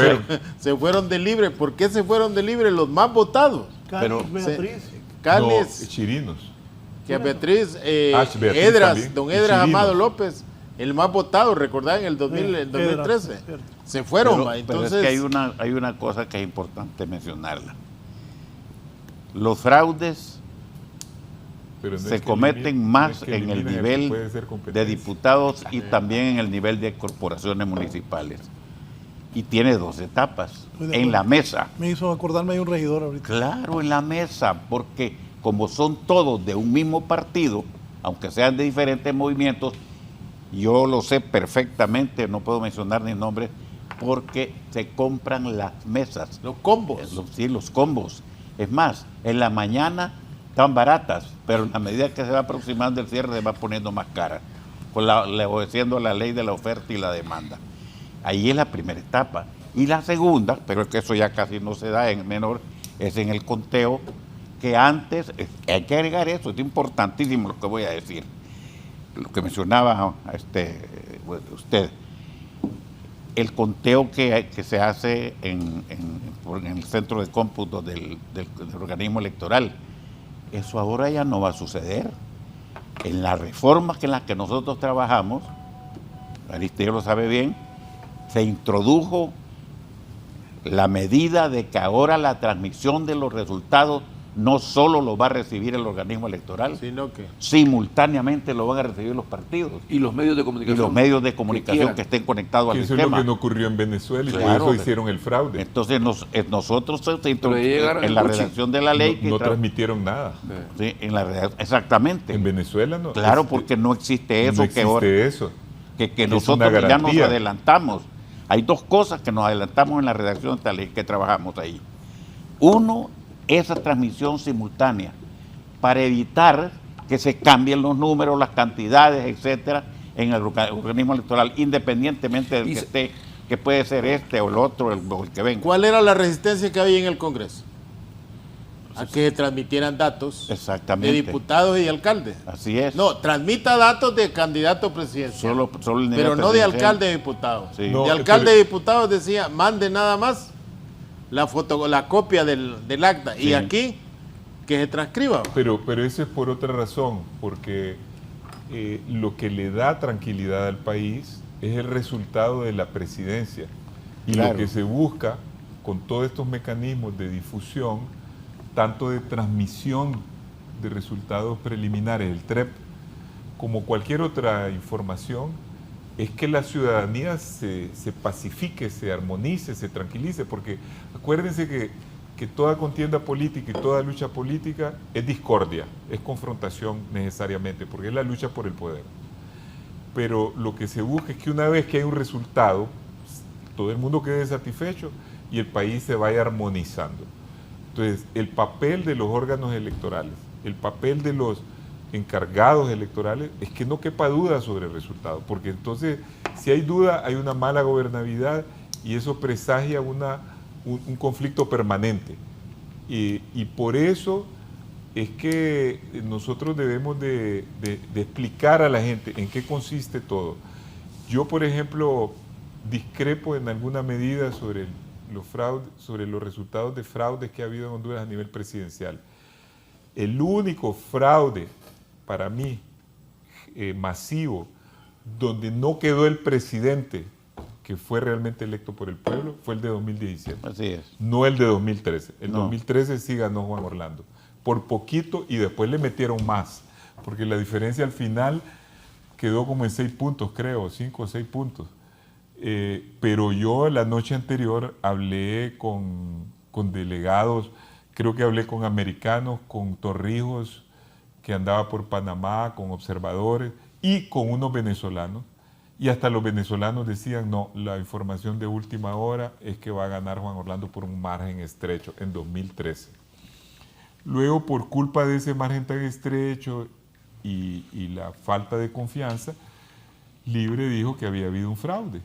Se fueron de Libre. ¿Por qué se fueron de Libre los más votados? Pero- Beatriz. Cáliz, No, Chirinos. que Beatriz, Beatriz Edras, también, don y Edras Chirinos. Amado López, el más votado, recordad, en el 2013. Edras, cierto. Se fueron, Pero, va, pero entonces... es que hay una cosa que es importante mencionarla. Los fraudes Pero no es se que cometen eliminen- no más es que en el eliminen que nivel puede ser de competencia. diputados y también en el nivel de corporaciones municipales. Y tiene 2 etapas. Estoy de En acuerdo. la mesa. Me hizo acordarme de un regidor ahorita. Claro, en la mesa, porque como son todos de un mismo partido, aunque sean de diferentes movimientos, yo lo sé perfectamente, no puedo mencionar ni nombres, porque se compran las mesas. Los combos. Sí, los combos. Es más, en la mañana están baratas, pero en la medida que se va aproximando el cierre se va poniendo más cara, obedeciendo la ley de la oferta y la demanda. Ahí es la primera etapa. Y la segunda, pero es que eso ya casi no se da en menor, es en el conteo, que antes, hay que agregar eso, es importantísimo lo que voy a decir, lo que mencionaba usted, el conteo que se hace en el centro de cómputo del organismo electoral. Eso ahora ya no va a suceder. En las reformas en las que nosotros trabajamos, Aristegui lo sabe bien, se introdujo la medida de que ahora la transmisión de los resultados no solo lo va a recibir el organismo electoral, Sino que... simultáneamente lo van a recibir los partidos Y los medios de y comunicación. los medios de comunicación quieran. que estén conectados Que al eso es lo sistema. que no ocurrió en Venezuela y Claro, por eso hicieron el fraude. Entonces nosotros se Pero introdujo llegaron en la en coche. redacción de la ley. No transmitieron nada. Sí, en la exactamente. En Venezuela no. Claro, porque no existe eso no existe que ahora eso. que Es nosotros una ya nos garantía. adelantamos. Hay 2 cosas que nos adelantamos en la redacción de esta ley que trabajamos ahí. Uno, esa transmisión simultánea, para evitar que se cambien los números, las cantidades, etcétera, en el organismo electoral, independientemente del Y que se- esté que puede ser este o el otro, o el que venga. ¿Cuál era la resistencia que había en el Congreso? A que se transmitieran datos Exactamente. de diputados y de alcaldes. Así es. No, transmita datos de candidato presidencial. Solo el nivel pero no de presidencial. alcalde de diputados. Sí. No, de alcalde de diputados decía, mande nada más la copia del acta. Sí. Y aquí, que se transcriba. Pero eso es por otra razón, porque lo que le da tranquilidad al país es el resultado de la presidencia. Y Claro. lo que se busca con todos estos mecanismos de difusión, tanto de transmisión de resultados preliminares, el TREP, como cualquier otra información, es que la ciudadanía se pacifique, se armonice, se tranquilice, porque acuérdense que toda contienda política y toda lucha política es discordia, es confrontación necesariamente, porque es la lucha por el poder. Pero lo que se busca es que una vez que hay un resultado, todo el mundo quede satisfecho y el país se vaya armonizando. Entonces, el papel de los órganos electorales, el papel de los encargados electorales, es que no quepa duda sobre el resultado, porque entonces, si hay duda, hay una mala gobernabilidad y eso presagia un conflicto permanente. Y por eso es que nosotros debemos de explicar a la gente en qué consiste todo. Yo, por ejemplo, discrepo en alguna medida sobre los resultados de fraudes que ha habido en Honduras a nivel presidencial. El único fraude, para mí, masivo, donde no quedó el presidente que fue realmente electo por el pueblo, fue el de 2017. Así es. No el de 2013. El No. 2013 sí ganó Juan Orlando. Por poquito y después le metieron más, porque la diferencia al final quedó como en 6 puntos, creo, 5 o 6 puntos. Pero yo la noche anterior hablé con delegados, creo que hablé con americanos, con Torrijos, que andaba por Panamá, con observadores, y con unos venezolanos. Y hasta los venezolanos decían, no, la información de última hora es que va a ganar Juan Orlando por un margen estrecho en 2013. Luego, por culpa de ese margen tan estrecho y la falta de confianza, Libre dijo que había habido un fraude.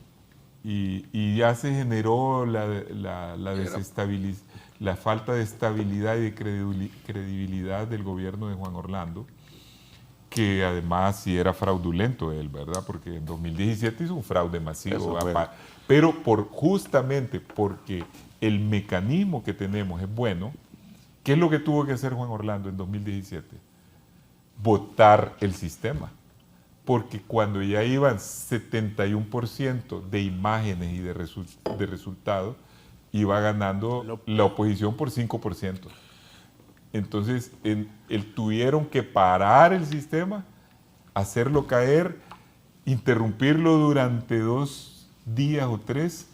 Y ya se generó la falta de estabilidad y de credibilidad del gobierno de Juan Orlando, que además sí era fraudulento él, ¿verdad? Porque en 2017 hizo un fraude masivo. Pero justamente porque el mecanismo que tenemos es bueno, ¿qué es lo que tuvo que hacer Juan Orlando en 2017? Votar el sistema. Porque cuando ya iban 71% de imágenes y de resultados, iba ganando la oposición por 5%. Entonces, tuvieron que parar el sistema, hacerlo caer, interrumpirlo durante 2 días o 3,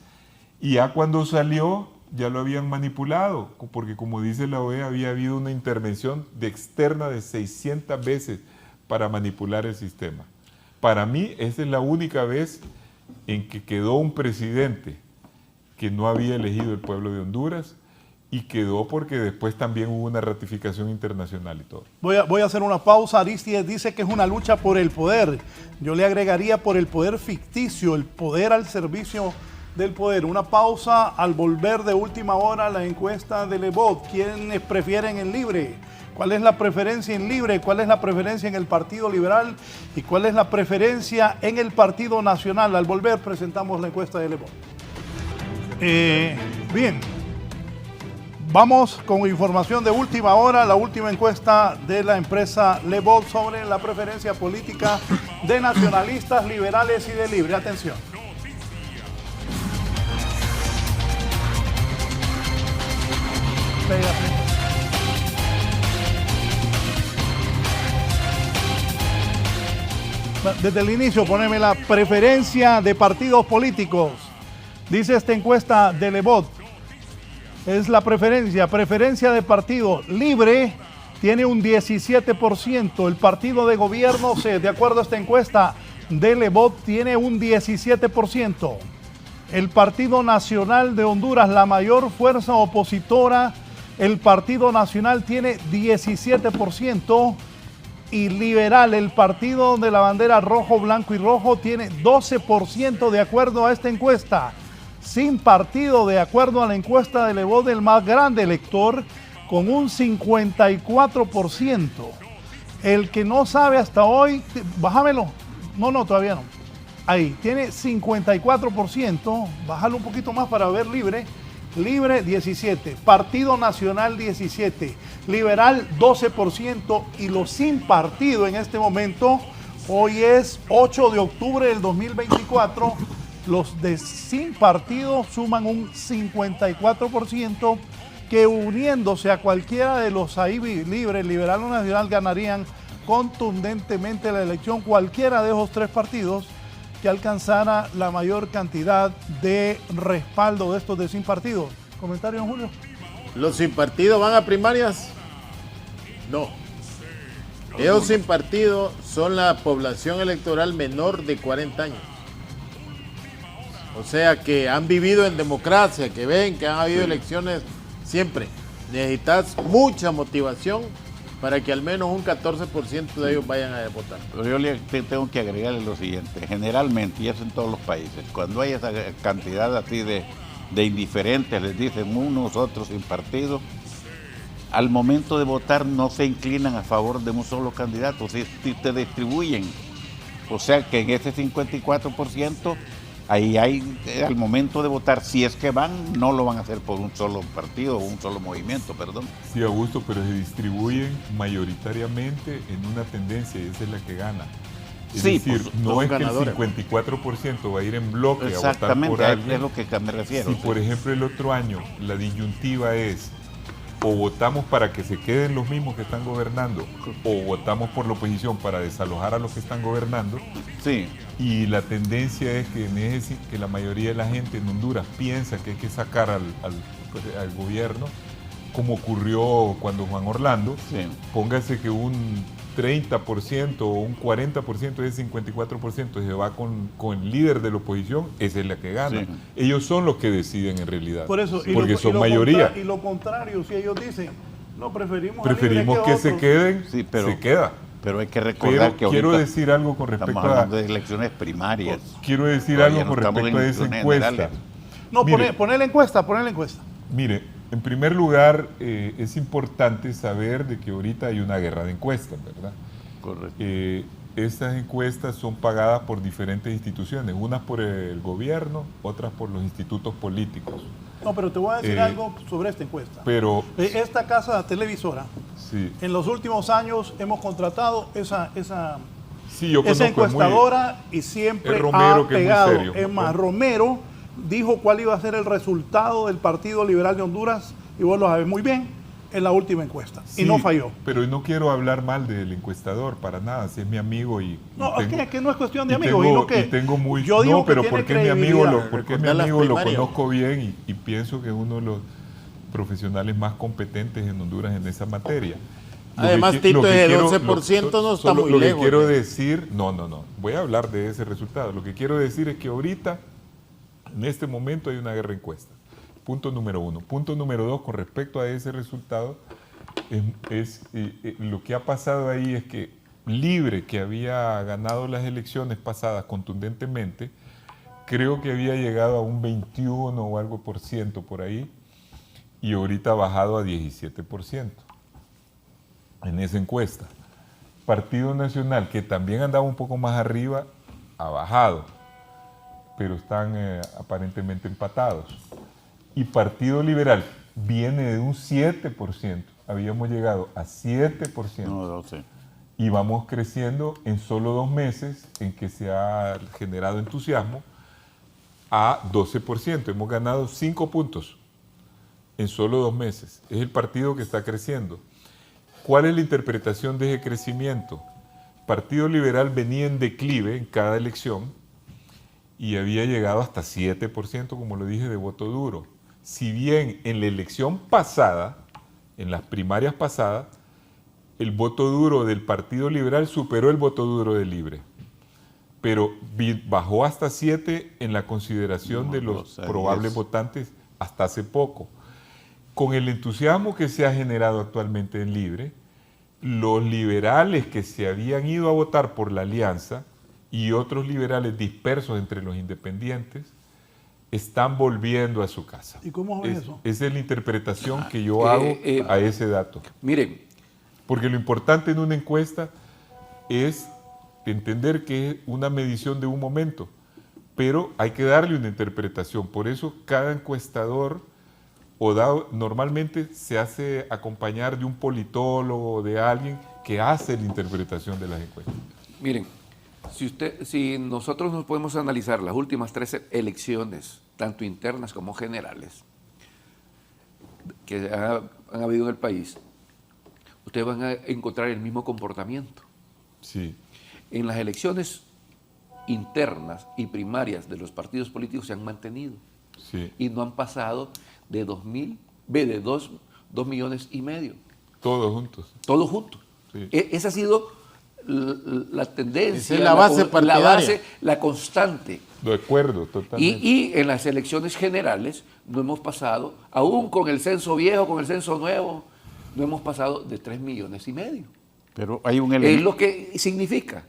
y ya cuando salió, ya lo habían manipulado, porque como dice la OEA, había habido una intervención externa de 600 veces para manipular el sistema. Para mí, esa es la única vez en que quedó un presidente que no había elegido el pueblo de Honduras, y quedó porque después también hubo una ratificación internacional y todo. Voy a hacer una pausa. Aristides dice que es una lucha por el poder. Yo le agregaría por el poder ficticio, el poder al servicio del poder. Una pausa. Al volver de última hora la encuesta de Lebot. ¿Quiénes prefieren en Libre? ¿Cuál es la preferencia en Libre? ¿Cuál es la preferencia en el Partido Liberal? ¿Y cuál es la preferencia en el Partido Nacional? Al volver presentamos la encuesta de Lebot. Bien. Vamos con información de última hora, la última encuesta de la empresa Lebot sobre la preferencia política de nacionalistas, liberales y de Libre. Atención. Desde el inicio poneme la preferencia de partidos políticos. Dice esta encuesta de Lebot. Es la preferencia de partido. Libre tiene un 17%. El partido de gobierno, de acuerdo a esta encuesta de Lebot, tiene un 17%. El Partido Nacional de Honduras, la mayor fuerza opositora, el Partido Nacional tiene 17%. Y Liberal, el partido de la bandera rojo, blanco y rojo, tiene 12% de acuerdo a esta encuesta. sin partido, de acuerdo a la encuesta de Levoz, del más grande elector, con un 54%. El que no sabe hasta hoy, bájamelo. No, todavía no. Ahí, tiene 54%. Bájalo un poquito más para ver Libre. Libre 17, Partido Nacional 17, Liberal 12% y los sin partido en este momento, hoy es 8 de octubre del 2024, los de sin partido suman un 54% que uniéndose a cualquiera de los ahí Libre, Liberal o Nacional ganarían contundentemente la elección, cualquiera de esos tres partidos que alcanzara la mayor cantidad de respaldo de estos de sin partido. ¿Comentario, don Julio? ¿Los sin partido van a primarias? No. Ellos sin partido son la población electoral menor de 40 años. O sea que han vivido en democracia, que ven que han habido elecciones siempre. Necesitas mucha motivación para que al menos un 14% de ellos vayan a votar. Pero yo tengo que agregarle lo siguiente, generalmente, y eso en todos los países, cuando hay esa cantidad así de indiferentes, les dicen unos, otros sin partido, al momento de votar no se inclinan a favor de un solo candidato, si te distribuyen. O sea que en ese 54%, ahí hay, al momento de votar, si es que van, no lo van a hacer por un solo partido o un solo movimiento, perdón. Sí, Augusto, pero se distribuyen mayoritariamente en una tendencia y esa es la que gana. Es Sí, decir, pues, no es ganadores. que el 54% va a ir en bloque a votar Exactamente, por alguien. es lo que me refiero. Si, por ejemplo, el otro año la disyuntiva es o votamos para que se queden los mismos que están gobernando o votamos por la oposición para desalojar a los que están gobernando, Sí, y la tendencia es que, que la mayoría de la gente en Honduras piensa que hay que sacar al gobierno, como ocurrió cuando Juan Orlando, sí. póngase que un 30% o un 40% de ese 54% se va con el líder de la oposición, esa es la que gana. Sí. Ellos son los que deciden en realidad, Por eso, porque son mayoría. Y lo contrario, si ellos dicen, no, preferimos Que se queden, Sí, pero- se queda. Pero hay que recordar Pero que quiero ahorita decir algo con respecto estamos hablando de elecciones primarias. Quiero decir Todavía algo no con estamos respecto en a esa elecciones encuesta. generales. No, Mire. poné la encuesta, poné la encuesta. Mire, en primer lugar, es importante saber de que ahorita hay una guerra de encuestas, ¿verdad? Correcto. Estas encuestas son pagadas por diferentes instituciones, unas por el gobierno, otras por los institutos políticos. No, pero te voy a decir algo sobre esta encuesta. Pero, Esta casa televisora, sí, en los últimos años hemos contratado esa sí, yo esa conozco, encuestadora y siempre es Romero, ha que es muy pegado. serio. Es más, Romero dijo cuál iba a ser el resultado del Partido Liberal de Honduras, y vos lo sabés muy bien, en la última encuesta. Sí, y no falló. Pero no quiero hablar mal del encuestador, para nada, si es mi amigo y No, tengo- es que no es cuestión de y amigos. tengo- sino que y tengo muy, yo digo no, pero que tiene porque mi amigo credibilidad. porque mi Recordar las amigo lo primarias. conozco bien y pienso que es uno de los profesionales más competentes en Honduras en esa materia. Lo Además, que Tito, lo que ese quiero- 12% no está solo muy lo lejos, que quiero ¿eh? decir, no, voy a hablar de ese resultado. Lo que quiero decir es que ahorita, en este momento, hay una guerra de encuestas. Punto número 1. Punto número 2, con respecto a ese resultado, lo que ha pasado ahí es que Libre, que había ganado las elecciones pasadas contundentemente, creo que había llegado a un 21 o algo por ciento por ahí, y ahorita ha bajado a 17% en esa encuesta. Partido Nacional, que también andaba un poco más arriba, ha bajado, pero están aparentemente empatados. Y Partido Liberal viene de un 7%, habíamos llegado a 7%. No sé. Y vamos creciendo en solo 2 meses en que se ha generado entusiasmo a 12%. Hemos ganado 5 puntos en solo 2 meses. Es el partido que está creciendo. ¿Cuál es la interpretación de ese crecimiento? Partido Liberal venía en declive en cada elección y había llegado hasta 7%, como lo dije, de voto duro. Si bien en la elección pasada, en las primarias pasadas, el voto duro del Partido Liberal superó el voto duro de Libre, pero bajó hasta 7 en la consideración de los probables votantes hasta hace poco. Con el entusiasmo que se ha generado actualmente en Libre, los liberales que se habían ido a votar por la alianza y otros liberales dispersos entre los independientes están volviendo a su casa. ¿Y cómo es eso? Esa es la interpretación que yo hago a ese dato. Miren, Porque lo importante en una encuesta es entender que es una medición de un momento, pero hay que darle una interpretación. Por eso cada encuestador normalmente se hace acompañar de un politólogo o de alguien que hace la interpretación de las encuestas. miren, si nosotros nos podemos analizar las últimas 3 elecciones, tanto internas como generales, que han habido en el país, ustedes van a encontrar el mismo comportamiento. Sí, En las elecciones internas y primarias de los partidos políticos se han mantenido sí. y no han pasado de 2 millones y medio, Todos juntos. todos juntos. Sí. Esa ha sido la tendencia, Esa es la base partidaria. la constante. De acuerdo, totalmente. Y en las elecciones generales no hemos pasado, aún con el censo viejo, con el censo nuevo, no hemos pasado de 3 millones y medio. Pero hay un Es elemento. lo que significa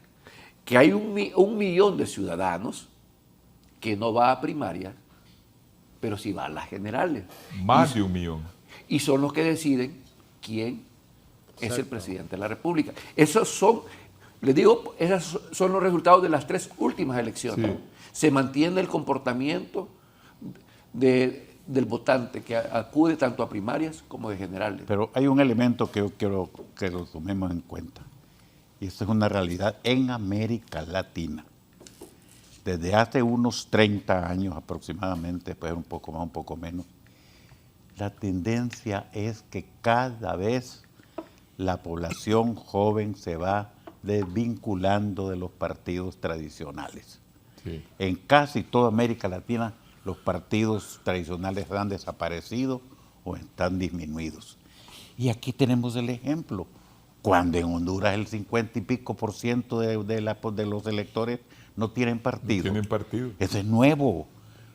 que hay un millón de ciudadanos que no va a primaria, pero sí va a las generales. Más de 1 millón. Y son los que deciden quién es el presidente de la República. Esos son, les digo, esos son los resultados de las 3 últimas elecciones. Sí. Se mantiene el comportamiento del votante que acude tanto a primarias como de generales. Pero hay un elemento que yo quiero que lo tomemos en cuenta. Y esto es una realidad en América Latina. Desde hace unos 30 años aproximadamente, pues un poco más, un poco menos, la tendencia es que cada vez la población joven se va desvinculando de los partidos tradicionales. Sí. En casi toda América Latina los partidos tradicionales han desaparecido o están disminuidos. Y aquí tenemos el ejemplo. Cuando en Honduras el 50 y pico % de los electores no tienen partido. No tienen partido. Eso es nuevo,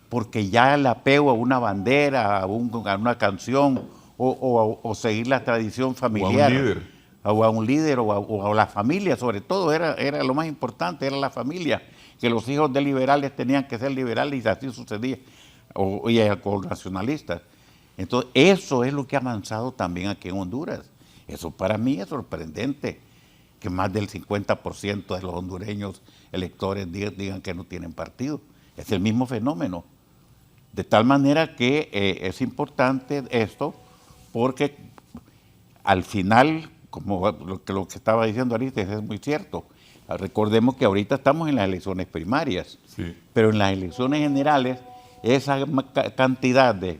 porque ya el apego a una bandera, a una canción o seguir la tradición familiar. O a un líder. O a un líder o a la familia, sobre todo era lo más importante, era la familia. Que los hijos de liberales tenían que ser liberales y así sucedía, o nacionalistas. Entonces, eso es lo que ha avanzado también aquí en Honduras. Eso para mí es sorprendente, que más del 50% de los hondureños electores digan que no tienen partido. Es el mismo fenómeno. De tal manera que es importante esto, porque al final, como lo que estaba diciendo ahorita, es muy cierto. Recordemos que ahorita estamos en las elecciones primarias, Sí. pero en las elecciones generales, esa cantidad de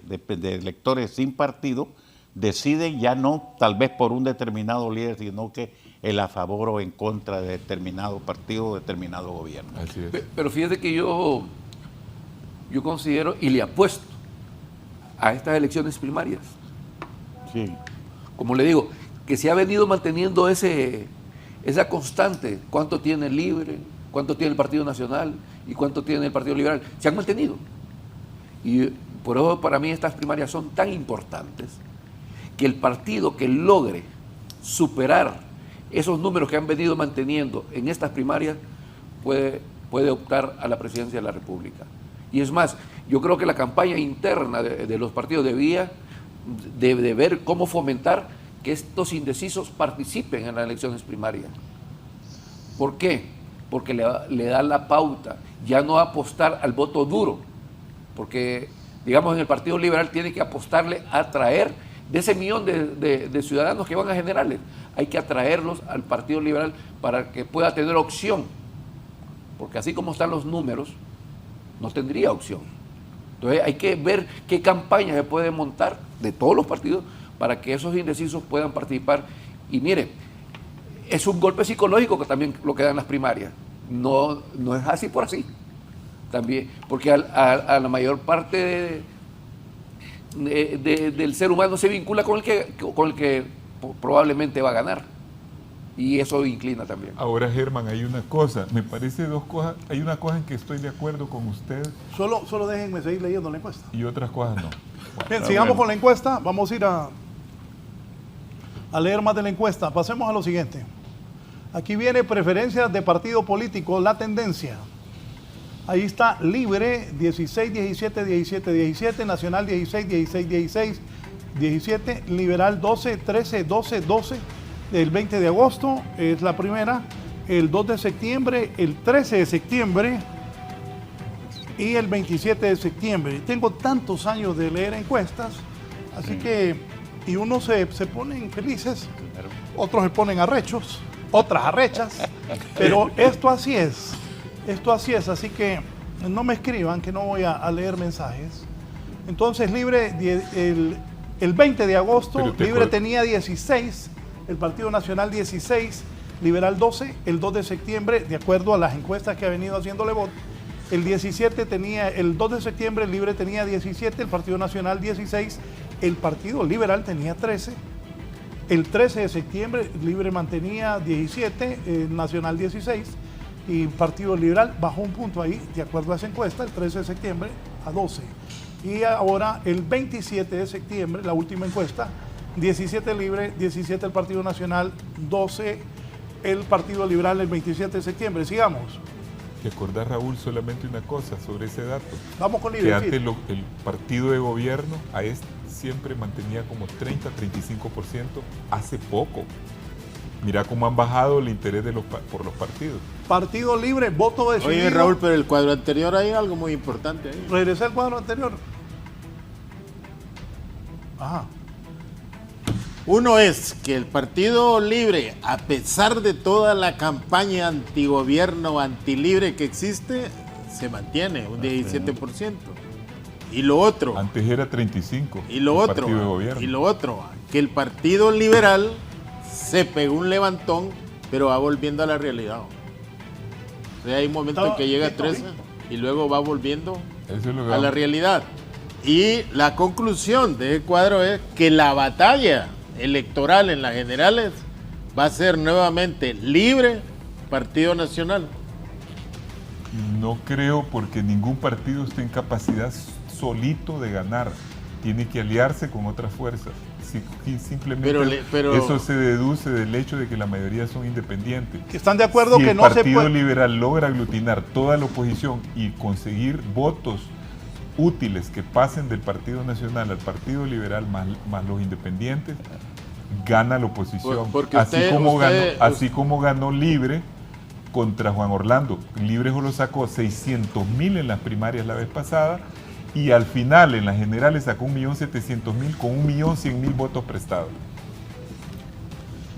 electores sin partido deciden ya no tal vez por un determinado líder, sino que el a favor o en contra de determinado partido o determinado gobierno. Así es. Pero fíjate que yo considero y le apuesto a estas elecciones primarias, Sí. como le digo, que se ha venido manteniendo esa constante, cuánto tiene el Libre, cuánto tiene el Partido Nacional y cuánto tiene el Partido Liberal, se han mantenido. Y por eso para mí estas primarias son tan importantes, que el partido que logre superar esos números que han venido manteniendo en estas primarias puede optar a la presidencia de la República. Y es más, yo creo que la campaña interna de los partidos debía de ver cómo fomentar que estos indecisos participen en las elecciones primarias. ¿Por qué? Porque le da la pauta, ya no apostar al voto duro, porque, digamos, en el Partido Liberal tiene que apostarle a atraer de ese millón de ciudadanos que van a generales, hay que atraerlos al Partido Liberal para que pueda tener opción, porque así como están los números, no tendría opción. Entonces hay que ver qué campaña se puede montar de todos los partidos para que esos indecisos puedan participar. Y mire, es un golpe psicológico que también lo que dan las primarias. No es así por así. También, porque a la mayor parte del ser humano se vincula con el que probablemente va a ganar. Y eso inclina también. Ahora, Germán, hay una cosa, me parece 2 cosas. Hay una cosa en que estoy de acuerdo con usted Solo déjenme seguir leyendo la encuesta. y otras cosas no. Bien, sigamos con la encuesta. Vamos a ir a leer más de la encuesta. Pasemos a lo siguiente. Aquí viene preferencias de partido político, la tendencia. Ahí está Libre 16, 17, 17, 17, Nacional 16, 16, 16, 17, Liberal 12, 13, 12, 12. El 20 de agosto es la primera, el 2 de septiembre, el 13 de septiembre y el 27 de septiembre. Tengo tantos años de leer encuestas, así que, y unos se ponen felices, otros se ponen arrechos, otras arrechas, pero esto así es, así que no me escriban que no voy a leer mensajes. Entonces Libre, el 20 de agosto, Libre tenía 16, el Partido Nacional 16, Liberal 12, el 2 de septiembre, de acuerdo a las encuestas que ha venido haciéndole voto, el 17 tenía, el 2 de septiembre Libre tenía 17, el Partido Nacional 16, el Partido Liberal tenía 13, el 13 de septiembre Libre mantenía 17, Nacional 16 y Partido Liberal bajó un punto ahí, de acuerdo a esa encuesta, el 13 de septiembre a 12. Y ahora el 27 de septiembre, la última encuesta, 17 Libre, 17 el Partido Nacional, 12 el Partido Liberal el 27 de septiembre. Sigamos. Te acordás, Raúl, solamente una cosa sobre ese dato. Vamos con Libre. Que antes el partido de gobierno siempre mantenía como 30-35% hace poco. Mira cómo han bajado el interés por los partidos. Partido Libre, voto decidido. Oye, Raúl, pero el cuadro anterior hay algo muy importante ahí. Regresé al cuadro anterior. Ajá. Uno es que el Partido Libre, a pesar de toda la campaña antigobierno, antilibre que existe, se mantiene un 17%. Y lo otro. Antes era 35%. Y lo otro. Que el Partido Liberal se pegó un levantón, pero va volviendo a la realidad. O sea, hay un momento en que llega a 13 y luego va volviendo a la realidad. Y la conclusión de ese cuadro es que la batalla electoral en las generales va a ser nuevamente Libre, Partido Nacional. No creo, porque ningún partido está en capacidad solito de ganar. Tiene que aliarse con otras fuerzas. Simplemente pero eso se deduce del hecho de que la mayoría son independientes. ¿Están de acuerdo que no se puede? Si el Partido Liberal logra aglutinar toda la oposición y conseguir votos útiles que pasen del Partido Nacional al Partido Liberal más los independientes, gana la oposición. Así como ganó Libre contra Juan Orlando. Libre solo sacó 600,000 en las primarias la vez pasada y al final en las generales sacó 1.700.000 con 1.100.000 votos prestados.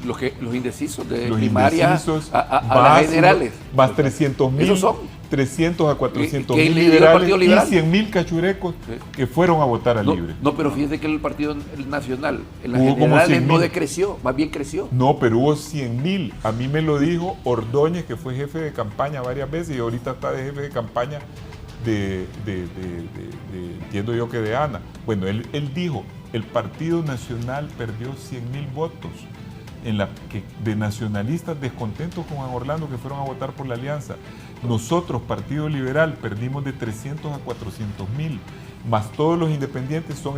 Los indecisos de los primaria indecisos a las generales. Más 300.000. Esos son 300 a 400.000 liberales y 100.000 cachurecos que fueron a votar a Libre. No, pero fíjese que el Partido Nacional en las Hubo como generales 100.000. no decreció, más bien creció. No, pero hubo 100.000. A mí me lo dijo Ordóñez, que fue jefe de campaña varias veces y ahorita está de jefe de campaña entiendo yo que de Ana. Bueno, él dijo, el Partido Nacional perdió 100.000 votos de nacionalistas descontentos con Juan Orlando que fueron a votar por la alianza. Nosotros, Partido Liberal, perdimos de 300 a 400.000, más todos los independientes son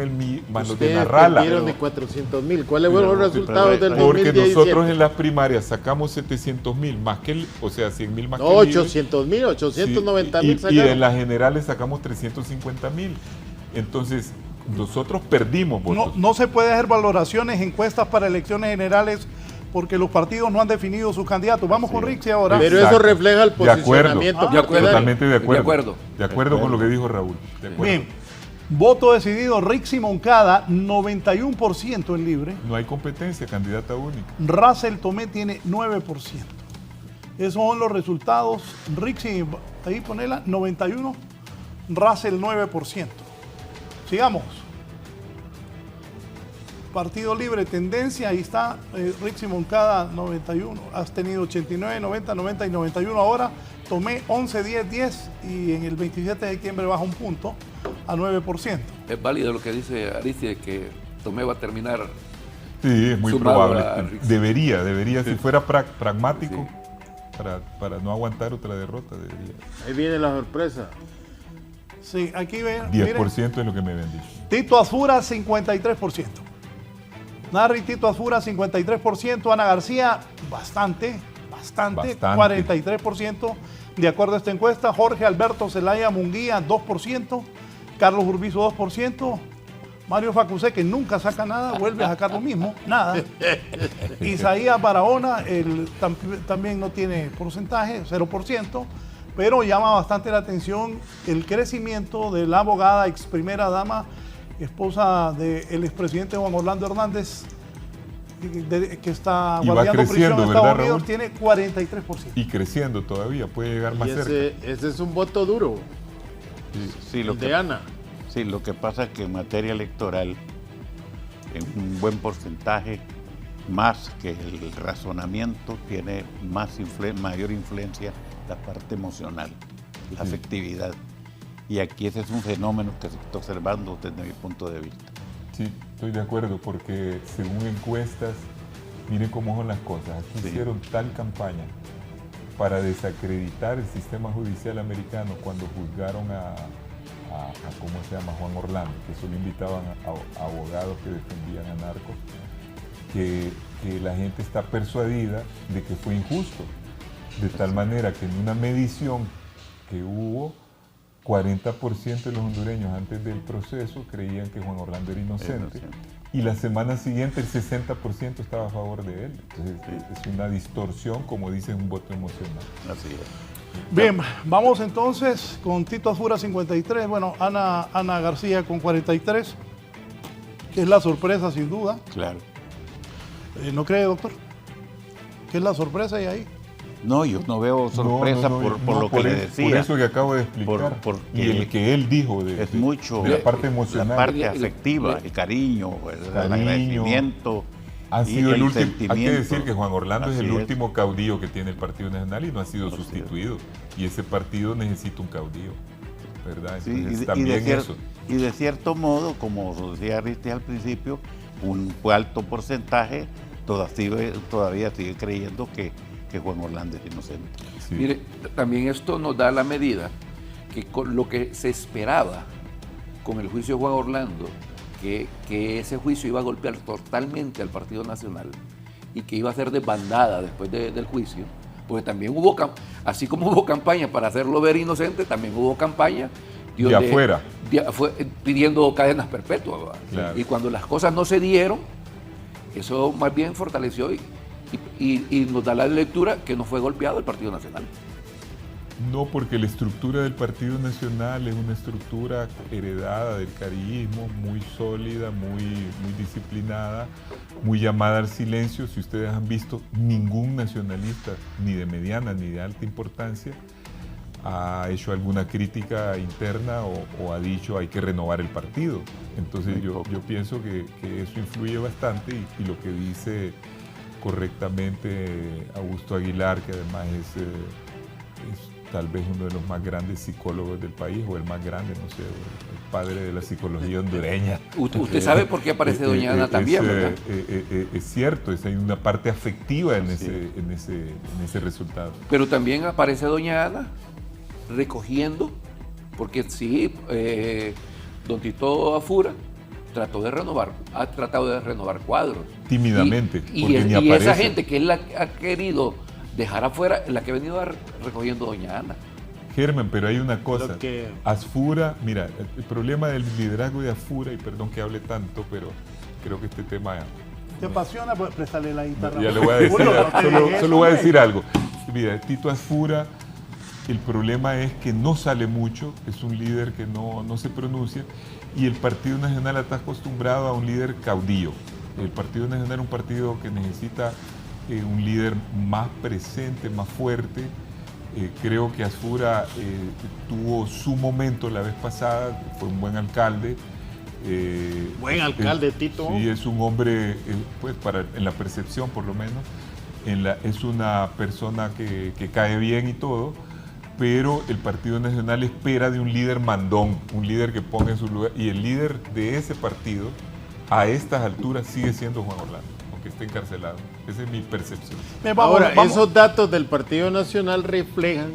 más los de Narrala. Perdieron de 400.000. ¿Cuáles fueron los resultados del 2017? Porque nosotros en las primarias sacamos 700.000, más que o sea, 100.000 más que 800.000, 890.000 sacaron. Y en las generales sacamos 350.000. Entonces, nosotros perdimos votos. No se puede hacer valoraciones, encuestas para elecciones generales, porque los partidos no han definido sus candidatos. Vamos con Rixi ahora. Pero eso refleja el posicionamiento. Totalmente de acuerdo. De acuerdo con lo que dijo Raúl. De acuerdo. Bien. Voto decidido, Rixi Moncada, 91% en Libre. No hay competencia, candidata única. Russell Tomé tiene 9%. Esos son los resultados. Rixi, ahí ponela, 91%. Russell 9%. Sigamos. Partido Libre, tendencia, ahí está, Rixi Moncada 91, has tenido 89, 90, 90 y 91 ahora, Tomé 11, 10, 10 y en el 27 de septiembre baja un punto a 9%. Es válido lo que dice Aristide, que Tomé va a terminar. Sí, es muy probable. Debería, si fuera pragmático, sí. para no aguantar otra derrota, debería. Ahí viene la sorpresa. Sí, aquí ven. 10% es lo que me habían dicho. Tito Azura, 53%. Narri Tito Azura, 53%. Ana García, bastante, bastante. Bastante. 43% de acuerdo a esta encuesta. Jorge Alberto Zelaya Munguía, 2%. Carlos Urbizo, 2%. Mario Facusé, que nunca saca nada, vuelve a sacar lo mismo, nada. Isaías Barahona también no tiene porcentaje, 0%, pero llama bastante la atención el crecimiento de la abogada ex primera dama, esposa del expresidente Juan Orlando Hernández, que está Y va guardando prisión creciendo, en ¿verdad, Estados Unidos, Raúl? tiene 43%. Y creciendo todavía, puede llegar más Y cerca. ese es un voto duro, Sí, el de Ana. Sí, lo que pasa es que en materia electoral, en un buen porcentaje, más que el razonamiento, tiene mayor influencia la parte emocional, la afectividad. Y aquí ese es un fenómeno que se está observando desde mi punto de vista. Sí, estoy de acuerdo, porque según encuestas, miren cómo son las cosas. Aquí Sí. hicieron tal campaña para desacreditar el sistema judicial americano cuando juzgaron a ¿cómo se llama? Juan Orlando, que solo invitaban a abogados que defendían a narcos, que la gente está persuadida de que fue injusto. De tal manera que en una medición que hubo, 40% de los hondureños antes del proceso creían que Juan Orlando era inocente. Y la semana siguiente el 60% estaba a favor de él. Entonces es una distorsión, como dicen, un voto emocional. Así es. Bien, vamos entonces con Tito Asfura 53, bueno, Ana García con 43, que es la sorpresa sin duda. Claro. ¿No cree, doctor? ¿Qué es la sorpresa ahí? No, yo no veo sorpresa por lo que le decía. Por eso que acabo de explicar. Porque y el que él dijo es mucho de la parte emocional. La parte afectiva, el cariño, el agradecimiento. Ha y sido el último. Hay sentimiento. que decir que Juan Orlando es el Así último caudillo que tiene el Partido Nacional y no ha sido Así es. sustituido. Y ese partido necesita un caudillo, ¿verdad? Sí, Entonces, y también de eso. y de cierto modo, como decía Aristides al principio, un alto porcentaje todavía sigue creyendo que Juan Orlando es inocente. Sí. Mire, también esto nos da la medida que con lo que se esperaba con el juicio de Juan Orlando, que ese juicio iba a golpear totalmente al Partido Nacional y que iba a ser desbandada después del juicio, porque también hubo, así como hubo campaña para hacerlo ver inocente, también hubo campaña De afuera. pidiendo cadenas perpetuas. ¿verdad? Claro. Y cuando las cosas no se dieron, eso más bien fortaleció y nos da la lectura que no fue golpeado el Partido Nacional. No, porque la estructura del Partido Nacional es una estructura heredada del carillismo, muy sólida, muy disciplinada, muy llamada al silencio. Si ustedes han visto, ningún nacionalista, ni de mediana ni de alta importancia, ha hecho alguna crítica interna o ha dicho hay que renovar el partido. Entonces yo pienso que eso influye bastante y lo que dice correctamente Augusto Aguilar, que además es tal vez uno de los más grandes psicólogos del país, o el más grande, no sé, el padre de la psicología hondureña. Usted sabe por qué aparece doña Ana también, ¿verdad? Es cierto, hay una parte afectiva en ese resultado. Pero también aparece doña Ana recogiendo, porque sí, don Tito Afura ha tratado de renovar cuadros. Tímidamente, Y porque ni esa aparece. gente que él ha querido dejar afuera, es la que ha venido recogiendo doña Ana. Germán, pero hay una cosa. Lo que- Asfura, mira, el problema del liderazgo de Asfura, y perdón que hable tanto, pero creo que este tema... ¿Te apasiona? Pues préstale la guitarra. Ya le voy a decir, Seguro que no te solo dije eso, voy a hombre. decir algo. Mira, Tito Asfura, el problema es que no sale mucho, es un líder que no se pronuncia, y el Partido Nacional está acostumbrado a un líder caudillo. El Partido Nacional es un partido que necesita un líder más presente, más fuerte. Creo que Asfura tuvo su momento la vez pasada, fue un buen alcalde. Buen alcalde, Tito. Sí, es un hombre, pues en la percepción por lo menos, es una persona que cae bien y todo, pero el Partido Nacional espera de un líder mandón, un líder que ponga en su lugar, y el líder de ese partido a estas alturas sigue siendo Juan Orlando, aunque esté encarcelado. Esa es mi percepción. Ahora, esos datos del Partido Nacional reflejan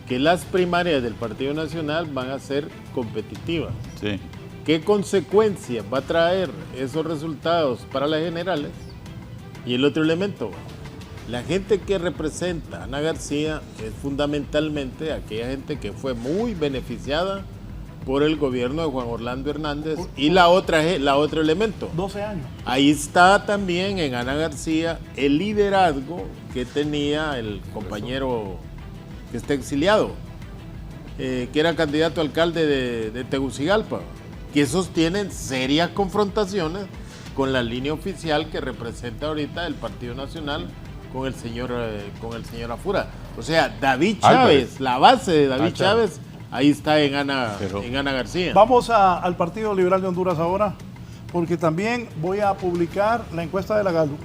que las primarias del Partido Nacional van a ser competitivas. Sí. ¿Qué consecuencias va a traer esos resultados para las generales? Y el otro elemento, La gente que representa a Ana García es fundamentalmente aquella gente que fue muy beneficiada por el gobierno de Juan Orlando Hernández. Y la otro elemento. 12 años. Ahí está también en Ana García el liderazgo que tenía el compañero que está exiliado, que era candidato a alcalde de Tegucigalpa, que sostienen serias confrontaciones con la línea oficial que representa ahorita el Partido Nacional con el señor Afura. O sea, David Chávez, la base de David Chávez, ahí está en Ana García. Vamos al Partido Liberal de Honduras ahora, porque también voy a publicar la encuesta de la Gallup.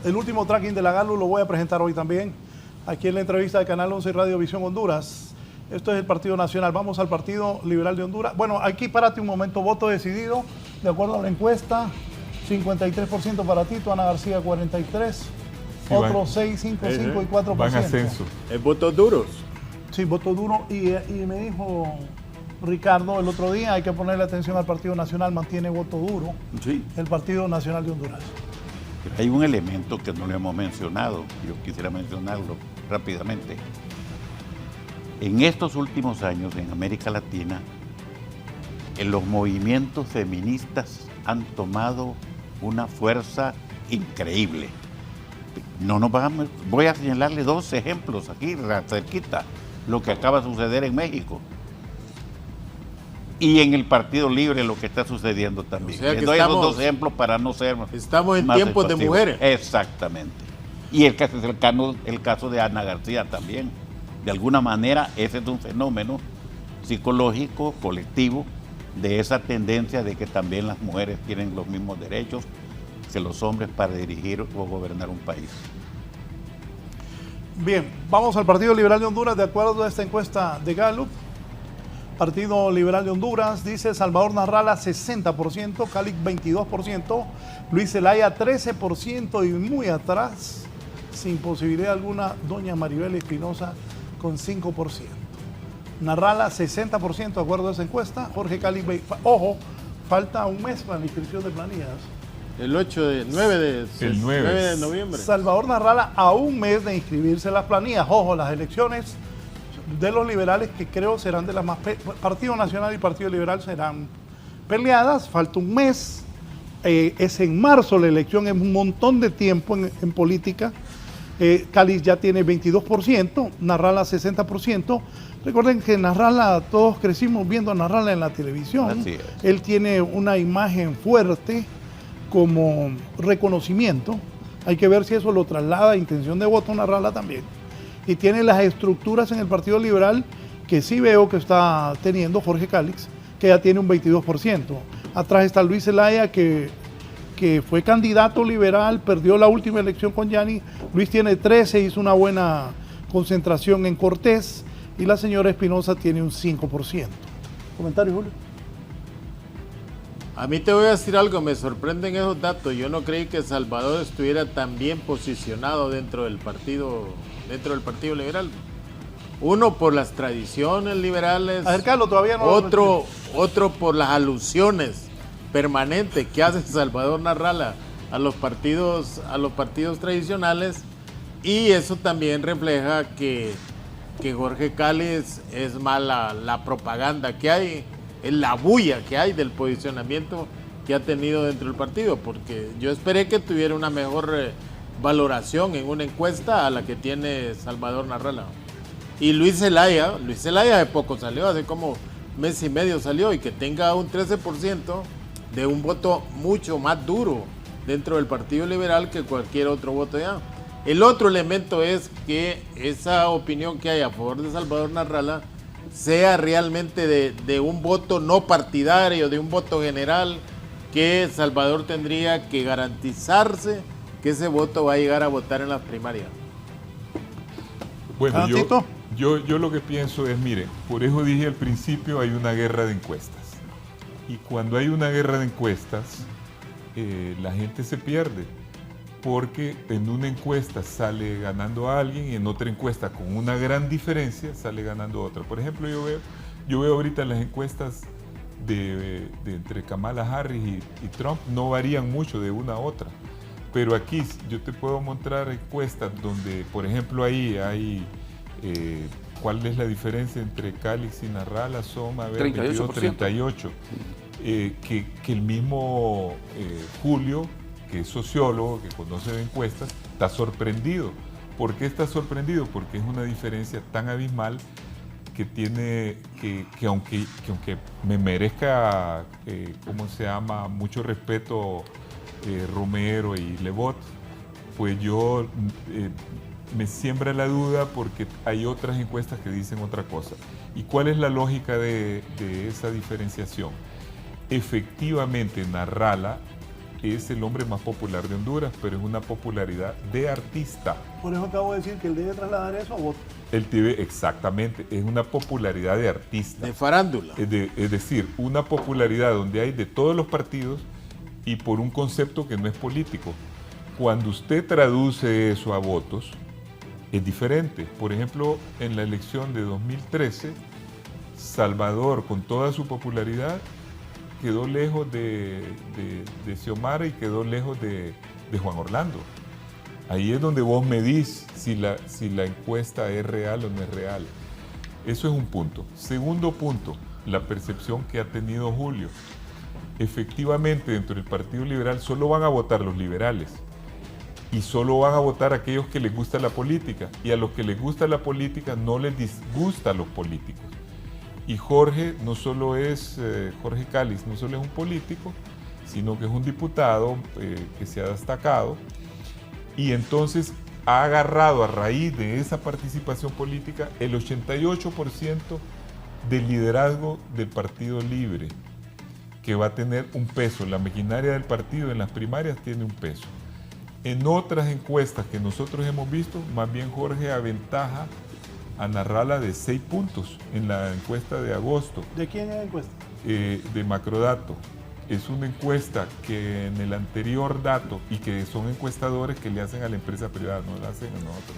El último tracking de la Gallup lo voy a presentar hoy también, aquí en la entrevista de Canal 11 y Radio Visión Honduras. Esto es el Partido Nacional. Vamos al Partido Liberal de Honduras. Bueno, aquí párate un momento. Voto decidido, de acuerdo a la encuesta, 53% para Tito, Ana García 43%, Sí, otros 6, 5, 5 y 4%. Van a ascenso. ¿Es votos duros? Sí, voto duro. Y me dijo Ricardo el otro día, hay que ponerle atención al Partido Nacional, mantiene voto duro. Sí. El Partido Nacional de Honduras. Pero hay un elemento que no le hemos mencionado, yo quisiera mencionarlo rápidamente. En estos últimos años en América Latina, los movimientos feministas han tomado una fuerza increíble. Voy a señalarle 2 ejemplos aquí, cerquita, lo que acaba de suceder en México. Y en el Partido Libre lo que está sucediendo también. O sea que doy esos 2 ejemplos para no ser estamos en más tiempos de exhaustivos. mujeres. Exactamente. Y el caso de Ana García también. De alguna manera ese es un fenómeno psicológico, colectivo, de esa tendencia de que también las mujeres tienen los mismos derechos que los hombres para dirigir o gobernar un país. Bien, vamos al Partido Liberal de Honduras, de acuerdo a esta encuesta de Gallup. Partido Liberal de Honduras dice Salvador Narrala 60%, Calix 22%, Luis Zelaya 13% y muy atrás, sin posibilidad alguna, doña Maribel Espinosa con 5%. Narrala 60% de acuerdo a esa encuesta, Jorge Calix, ojo, falta un mes para la inscripción de planillas. El 9 de noviembre. Salvador Narrala a un mes de inscribirse las planillas. Ojo, las elecciones de los liberales que creo serán de las más... Partido Nacional y Partido Liberal serán peleadas, falta un mes. Es en marzo la elección, es un montón de tiempo en política. Calix ya tiene 22%, Narrala 60%. Recuerden que Narrala, todos crecimos viendo a Narrala en la televisión. Así es. Él tiene una imagen fuerte como reconocimiento. Hay que ver si eso lo traslada a intención de voto a Narrala también. Y tiene las estructuras en el Partido Liberal que sí veo que está teniendo Jorge Calix, que ya tiene un 22%. Atrás está Luis Zelaya, que fue candidato liberal, perdió la última elección con Yanni. Luis tiene 13, hizo una buena concentración en Cortés. Y la señora Espinosa tiene un 5%. ¿Comentario, Julio? A mí te voy a decir algo, me sorprenden esos datos. Yo no creí que Salvador estuviera tan bien posicionado dentro del Partido Liberal. Uno por las tradiciones liberales, Acercarlo, todavía no. otro por las alusiones permanentes que hace Salvador Narrala a los partidos tradicionales, y eso también refleja que Jorge Calix es más la propaganda que hay, es la bulla que hay del posicionamiento que ha tenido dentro del partido, porque yo esperé que tuviera una mejor valoración en una encuesta a la que tiene Salvador Narrala. Y Luis Zelaya de poco salió, hace como mes y medio salió, y que tenga un 13% de un voto mucho más duro dentro del Partido Liberal que cualquier otro voto ya. El otro elemento es que esa opinión que hay a favor de Salvador Narrala sea realmente de un voto no partidario, de un voto general, que Salvador tendría que garantizarse que ese voto va a llegar a votar en las primarias. Bueno, ¿Tito? yo lo que pienso es, mire, por eso dije al principio, hay una guerra de encuestas. Y cuando hay una guerra de encuestas, la gente se pierde. Porque en una encuesta sale ganando a alguien y en otra encuesta con una gran diferencia sale ganando otra. Por ejemplo, yo veo ahorita las encuestas de entre Kamala Harris y Trump no varían mucho de una a otra. Pero aquí yo te puedo mostrar encuestas donde, por ejemplo, ahí hay, ¿cuál es la diferencia entre Calix y Narrala? Son, a ver, 38%. 38. Que el mismo Julio, que es sociólogo, que conoce de encuestas, está sorprendido. ¿Por qué está sorprendido? Porque es una diferencia tan abismal que tiene, que aunque me merezca, ¿cómo se llama?, mucho respeto Romero y Lebot, pues yo me siembra la duda porque hay otras encuestas que dicen otra cosa. ¿Y cuál es la lógica de esa diferenciación? Efectivamente, Narrala es el hombre más popular de Honduras, pero es una popularidad de artista. Por eso acabo de decir que él debe trasladar eso a votos. El TV, exactamente, es una popularidad de artista. De farándula. Es decir, una popularidad donde hay de todos los partidos y por un concepto que no es político. Cuando usted traduce eso a votos, es diferente. Por ejemplo, en la elección de 2013, Salvador, con toda su popularidad, quedó lejos de Xiomara y quedó lejos de Juan Orlando. Ahí es donde vos medís si la encuesta es real o no es real. Eso es un punto. Segundo punto, la percepción que ha tenido Julio. Efectivamente, dentro del Partido Liberal solo van a votar los liberales y solo van a votar aquellos que les gusta la política, y a los que les gusta la política no les disgusta a los políticos. Y Jorge no solo es, Jorge Calix no solo es un político, sino que es un diputado que se ha destacado, y entonces ha agarrado a raíz de esa participación política el 88% del liderazgo del Partido Libre, que va a tener un peso. La maquinaria del partido en las primarias tiene un peso. En otras encuestas que nosotros hemos visto, más bien Jorge aventaja a Narrala de 6 puntos en la encuesta de agosto. ¿De quién es la encuesta? De Macrodato. Es una encuesta que en el anterior dato, y que son encuestadores que le hacen a la empresa privada, no la hacen a nosotros.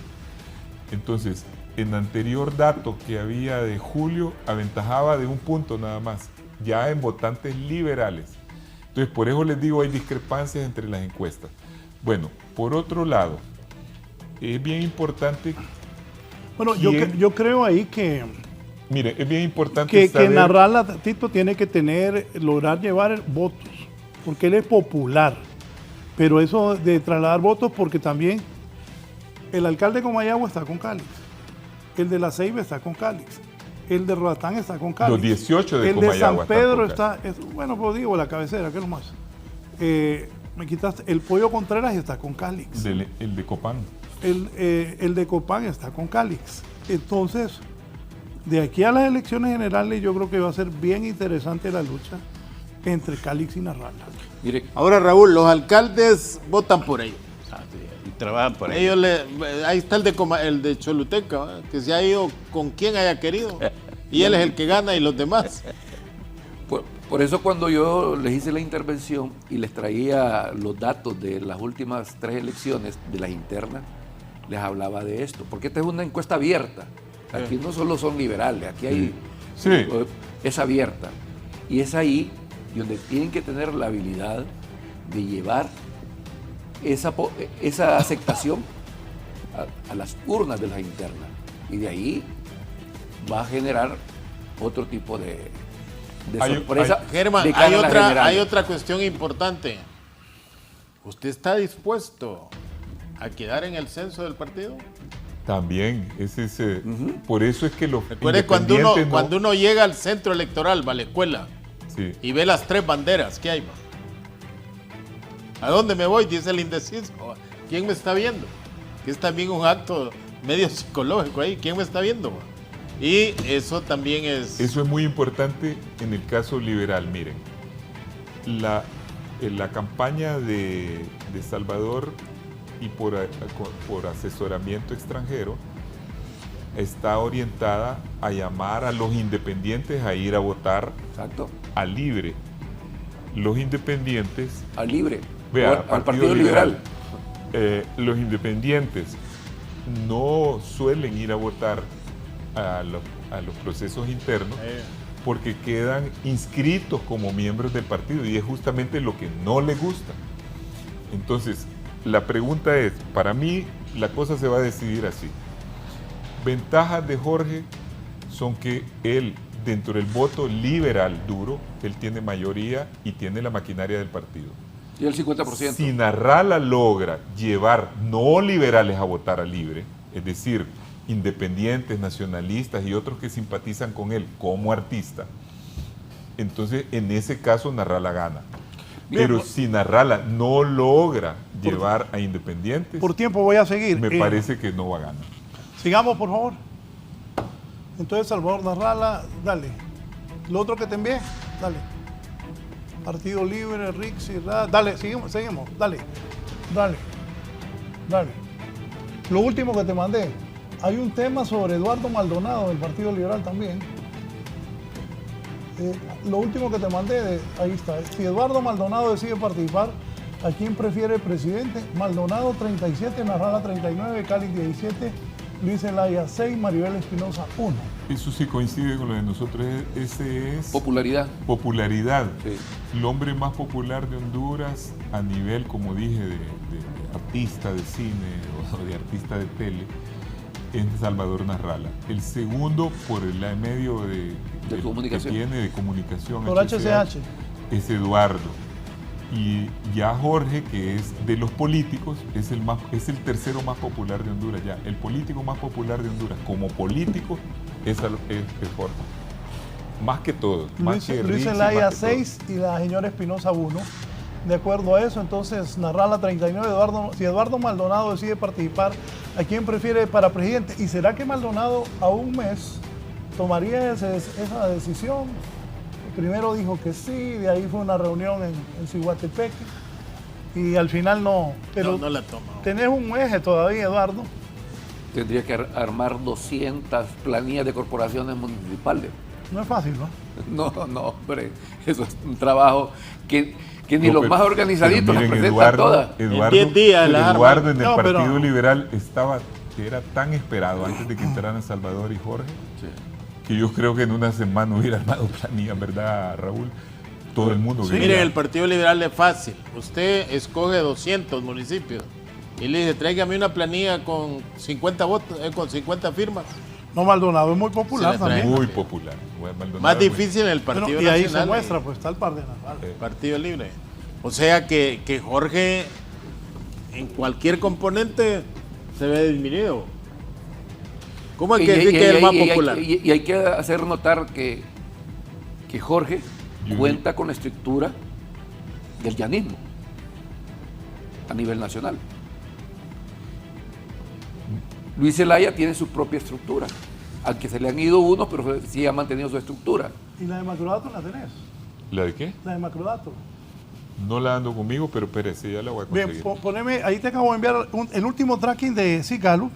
Entonces, en el anterior dato que había de Julio, aventajaba de 1 punto nada más, ya en votantes liberales. Entonces, por eso les digo, hay discrepancias entre las encuestas. Bueno, por otro lado, es bien importante... Bueno, yo creo ahí que... Mire, es bien importante que Narrala, Tito, tiene que lograr llevar votos, porque él es popular. Pero eso de trasladar votos, porque también el alcalde de Comayagua está con Calix, el de La Ceiba está con Calix, el de Roatán está con Calix. Los 18 de el Comayagua. El de San Pedro está, bueno, pues digo, la cabecera, ¿qué es lo más? Me quitaste, el Pollo Contreras está con Calix. El de Copán. El de Copán está con Calix. Entonces, de aquí a las elecciones generales, yo creo que va a ser bien interesante la lucha entre Calix y Narrala. Mire, Ahora, Raúl, los alcaldes votan por ellos. Y trabajan por ellos. Ahí está el de Choluteca, ¿verdad?, que se ha ido con quien haya querido. Y él es el que gana y los demás. por eso cuando yo les hice la intervención y les traía los datos de las últimas 3 elecciones, de las internas, les hablaba de esto. Porque esta es una encuesta abierta. Aquí no solo son liberales, aquí hay... Sí. Es abierta. Y es ahí donde tienen que tener la habilidad de llevar esa aceptación a las urnas de las internas. Y de ahí va a generar otro tipo de sorpresa. Germán, de cara a las generales. hay otra cuestión importante. ¿Usted está dispuesto a quedar en el censo del partido? También, por eso es que los Recuerde, cuando uno llega al centro electoral, va a la escuela, sí, y ve las 3 banderas que hay, ¿a dónde me voy?, dice el indeciso. ¿Quién me está viendo? Que es también un acto medio psicológico ahí. ¿Quién me está viendo? Y eso también es... Eso es muy importante en el caso liberal. Miren, la campaña de Salvador, y por asesoramiento extranjero, está orientada a llamar a los independientes a ir a votar. Exacto. A Libre. Los independientes... Al Libre. Al Partido Liberal. Los independientes no suelen ir a votar a los procesos internos porque quedan inscritos como miembros del partido, y es justamente lo que no les gusta. Entonces, la pregunta es, para mí la cosa se va a decidir así. Ventajas de Jorge son que él, dentro del voto liberal duro, él tiene mayoría y tiene la maquinaria del partido. Y el 50%. Si Narrala logra llevar no liberales a votar a libre, es decir, independientes, nacionalistas y otros que simpatizan con él como artista, entonces en ese caso Narrala gana. Pero si Narrala no logra llevar a independientes, Por tiempo voy a seguir. me parece que no va a ganar. Sigamos, por favor. Entonces, Salvador Narrala, dale. Lo otro que te envié, dale. Partido Libre, Rixi, dale, seguimos, dale. Lo último que te mandé, hay un tema sobre Eduardo Maldonado del Partido Liberal también. Lo último que te mandé, ahí está. Si Eduardo Maldonado decide participar, ¿a quién prefiere el presidente? Maldonado 37, Narrala 39, Cali 17, Luis Zelaya 6, Maribel Espinosa 1. Eso sí coincide con lo de nosotros, ese es Popularidad. popularidad. Sí. El hombre más popular de Honduras a nivel, como dije, de artista de cine o de artista de tele, es Salvador Narrala. El segundo, por el medio comunicación. que tiene de comunicación, Por HCH. es Eduardo. Y ya Jorge, que es de los políticos, es el tercero más popular de Honduras. Ya, el político más popular de Honduras, como político, es Jorge. Más que todo. Luis Zelaya 6 y la señora Espinosa 1. De acuerdo a eso, entonces Narrala 39, si Eduardo Maldonado decide participar, ¿a quién prefiere para presidente? ¿Y será que Maldonado a un mes tomaría esa decisión? Primero dijo que sí, de ahí fue una reunión en Ciguatepeque y al final no. Pero no la toma. tenés un eje todavía, Eduardo. Tendría que armar 200 planillas de corporaciones municipales. No es fácil, ¿no? No, hombre, eso es un trabajo que ni los más organizaditos las presentan Eduardo, todas. En 10 días la Eduardo arma. en el Partido pero- Liberal era tan esperado antes de que entraran Salvador y Jorge, que yo creo que en una semana hubiera armado planilla, ¿verdad, Raúl? Todo el mundo. Sí. quería. Miren, el Partido Liberal es fácil. Usted escoge 200 municipios y le dice, tráigame una planilla con 50 votos, con 50 firmas. No, Maldonado es muy popular Se le trae. también. Muy popular. Bueno, Maldonado Más es muy- difícil en el Bueno, Partido y ahí Nacional. se muestra, pues está el par de Narrala. Partido Libre. O sea que Jorge en cualquier componente se ve disminuido. ¿Cómo hay que decir que es el más popular? Y hay que hacer notar que Jorge Yo- cuenta con la estructura del llanismo a nivel nacional. Luis Zelaya tiene su propia estructura, aunque se le han ido unos, pero sí ha mantenido su estructura. ¿Y la de Macrodato la tenés? ¿La de qué? La de Macrodato. No la ando conmigo, pero espérese, ya la voy a Bien, conseguir. poneme, ahí te acabo de enviar el último tracking de Cicalu.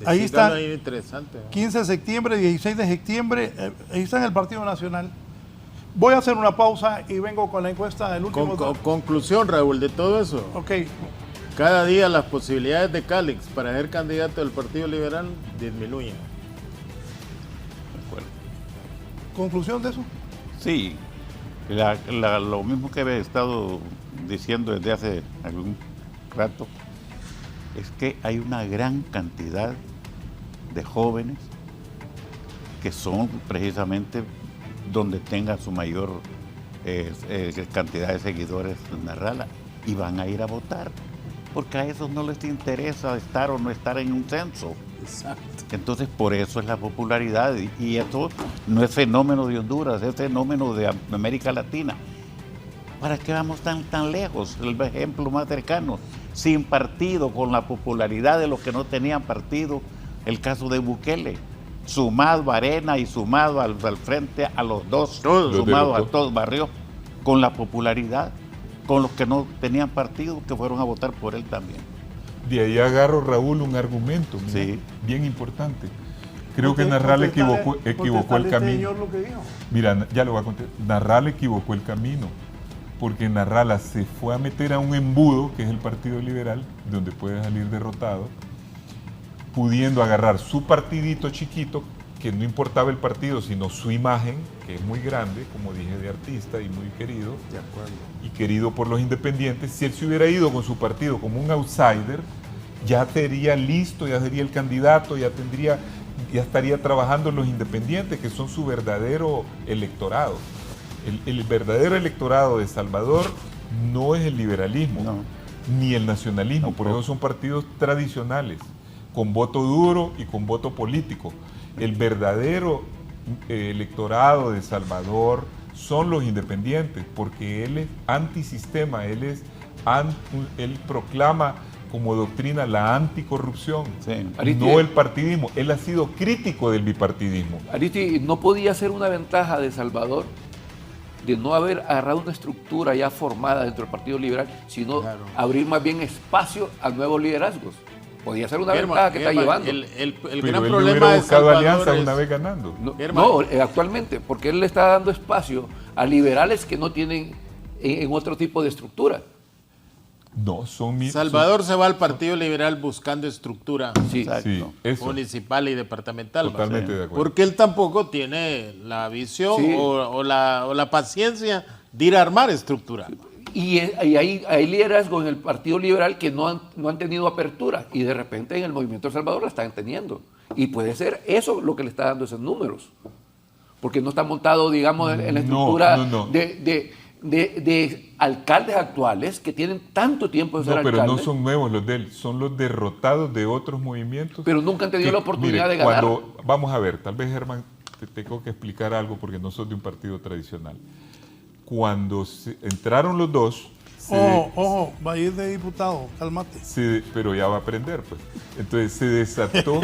Ahí Sí, está. ahí interesante. 15 de septiembre, 16 de septiembre, ahí está en el Partido Nacional. Voy a hacer una pausa y vengo con la encuesta del último. Conclusión, Raúl, de todo eso. Ok, Cada día las posibilidades de Cálix para ser candidato del Partido Liberal disminuyen. conclusión de eso. Sí, lo mismo que he estado diciendo desde hace algún rato, es que hay una gran cantidad de jóvenes que son precisamente donde tenga su mayor cantidad de seguidores en Narrala y van a ir a votar, porque a esos no les interesa estar o no estar en un censo. Exacto. Entonces, por eso es la popularidad. Y esto no es fenómeno de Honduras, es fenómeno de América Latina. ¿Para qué vamos tan lejos? El ejemplo más cercano, sin partido, con la popularidad de los que no tenían partido, el caso de Bukele, sumado a Arena y sumado al frente a los dos, Todos. sumado a derrotó. todos barrios, con la popularidad, con los que no tenían partido, que fueron a votar por él también. De ahí agarro, Raúl, un argumento mira, Sí. bien importante. Creo que Contéstale- Narrala equivocó el contéstale camino. señor lo que dijo. Mira, ya lo voy a contar. Narrala equivocó el camino, porque Narrala se fue a meter a un embudo, que es el Partido Liberal, donde puede salir derrotado, pudiendo agarrar su partidito chiquito, que no importaba el partido, sino su imagen, que es muy grande, como dije, de artista y muy querido, y querido por los independientes. Si él se hubiera ido con su partido como un outsider, ya sería listo, ya sería el candidato, ya estaría trabajando en los independientes, que son su verdadero electorado. El verdadero electorado de Salvador no es el liberalismo, ni el nacionalismo, por eso son partidos tradicionales, con voto duro y con voto político. El verdadero electorado de Salvador son los independientes, porque él es antisistema, él proclama como doctrina la anticorrupción, no el partidismo. Él ha sido crítico del bipartidismo. Aristi, ¿no podía ser una ventaja de Salvador de no haber agarrado una estructura ya formada dentro del Partido Liberal, sino abrir más bien espacio a nuevos liderazgos? Podía ser una ventaja que está llevando. El Pero gran él problema hubiera de buscado Salvador alianza es, una vez ganando. No, actualmente, porque él le está dando espacio a liberales que no tienen en otro tipo de estructura. No, Salvador se va al Partido Liberal buscando estructura eso. municipal y departamental. Totalmente de acuerdo. Porque él tampoco tiene la visión o la paciencia de ir a armar estructura. Y hay liderazgo en el Partido Liberal que no han tenido apertura y de repente en el Movimiento El Salvador la están teniendo. Y puede ser eso lo que le está dando esos números. Porque no está montado, digamos, en la estructura de alcaldes actuales que tienen tanto tiempo de ser alcaldes. Pero no son nuevos los de él, son los derrotados de otros movimientos. Pero nunca han tenido la oportunidad de ganar. Vamos a ver, tal vez, Germán, te tengo que explicar algo porque no sos de un partido tradicional. Cuando entraron los dos... Ojo, va a ir de diputado, cálmate. Pero ya va a aprender, pues. Entonces se desató,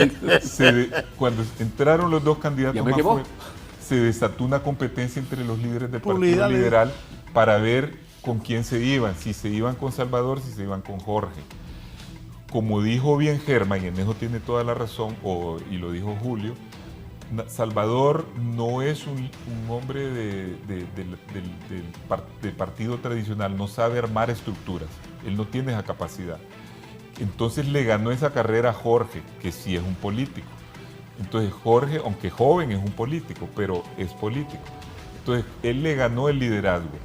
cuando entraron los dos candidatos más fuertes, se desató una competencia entre los líderes del Partido Liberal para ver con quién se iban, si se iban con Salvador, si se iban con Jorge. Como dijo bien Germán, y en eso tiene toda la razón, y lo dijo Julio, Salvador no es un hombre de partido tradicional, no sabe armar estructuras, él no tiene esa capacidad. Entonces le ganó esa carrera a Jorge, que sí es un político. Entonces Jorge, aunque joven, es un político, pero es político. Entonces él le ganó el liderazgo.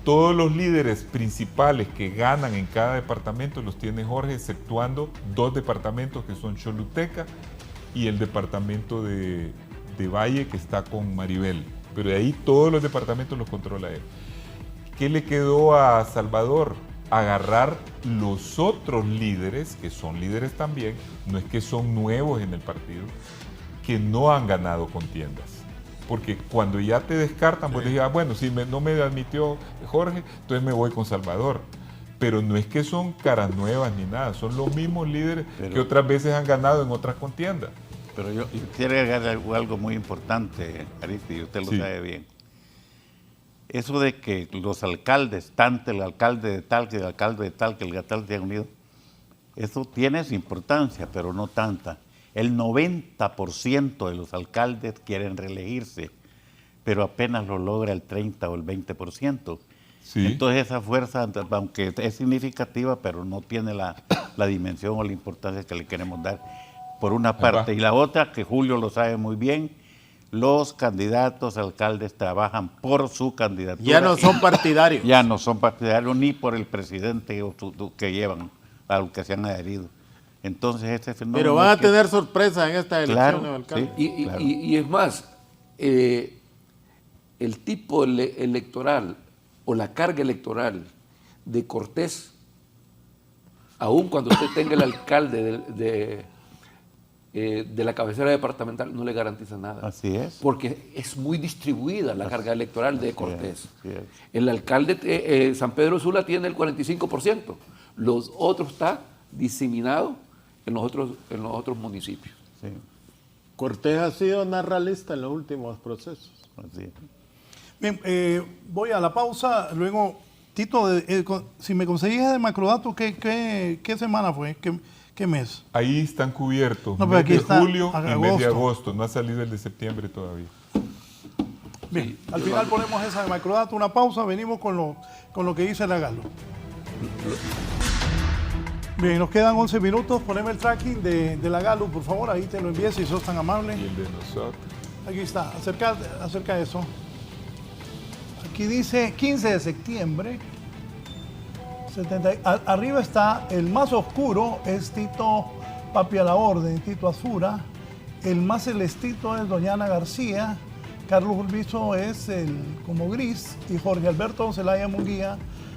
Todos los líderes principales que ganan en cada departamento los tiene Jorge, exceptuando 2 departamentos que son Choluteca y el departamento de Valle, que está con Maribel. Pero de ahí todos los departamentos los controla él. ¿Qué le quedó a Salvador? Agarrar los otros líderes, que son líderes también, no es que son nuevos en el partido, que no han ganado contiendas. Porque cuando ya te descartan, pues dices, bueno, si no me admitió Jorge, entonces me voy con Salvador. Pero no es que son caras nuevas ni nada, son los mismos líderes que otras veces han ganado en otras contiendas. Pero yo quiero agregar algo muy importante, Aristi, y usted lo sabe bien. Eso de que los alcaldes, tanto el alcalde de tal, que el alcalde de tal, que el alcalde se han unido, eso tiene su importancia, pero no tanta. El 90% de los alcaldes quieren reelegirse, pero apenas lo logra el 30 o el 20%. Sí. Entonces esa fuerza, aunque es significativa, pero no tiene la dimensión o la importancia que le queremos dar, por una parte. Y la otra, que Julio lo sabe muy bien, los candidatos a alcaldes trabajan por su candidatura. Ya no son partidarios. Ya no son partidarios ni por el presidente que llevan, al que se han adherido. Entonces ese fenómeno... Pero van a tener sorpresa en esta elección, alcalde. Sí, y es más, el tipo electoral o la carga electoral de Cortés, aun cuando usted tenga el alcalde de la cabecera departamental, no le garantiza nada. Así es. Porque es muy distribuida la carga electoral de Cortés. El alcalde San Pedro Sula tiene el 45%, los otros está diseminado en los otros municipios. Sí. Cortés ha sido narralista en los últimos procesos. Así es. Bien, voy a la pausa. Luego, Tito, si me conseguís de macrodatos, ¿qué semana fue? ¿Qué mes? Ahí están cubiertos. No, mes aquí de está julio y mes de agosto. agosto. No ha salido el de septiembre todavía. Bien, al final ponemos esa de macrodatos, una pausa, venimos con lo que dice la Galo. Bien, nos quedan 11 minutos. Poneme el tracking de la Gallup, por favor. Ahí te lo envíe si sos tan amable. Y el de nosotros. Aquí está, acerca de eso. Aquí dice 15 de septiembre. Arriba está el más oscuro, es Tito Papi a la Orden, Tito Azura. El más celestito es Doña Ana García. Carlos Urbizo es el como gris. Y Jorge Alberto Zelaya Munguía,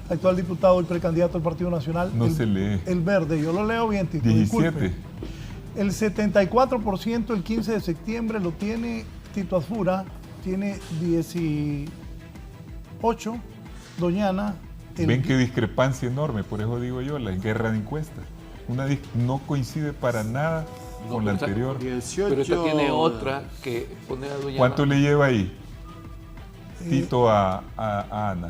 actual diputado y precandidato del Partido Nacional. No se lee. El verde, yo lo leo bien, Tito. 17. Disculpe. El 74% el 15 de septiembre lo tiene Tito Azura, tiene 18, Doñana. Ven qué discrepancia enorme, por eso digo yo, la guerra de encuestas. No coincide para nada con la anterior. 18. Pero esta tiene otra que pone a Doña ¿Cuánto Ana. le lleva ahí Tito a Ana?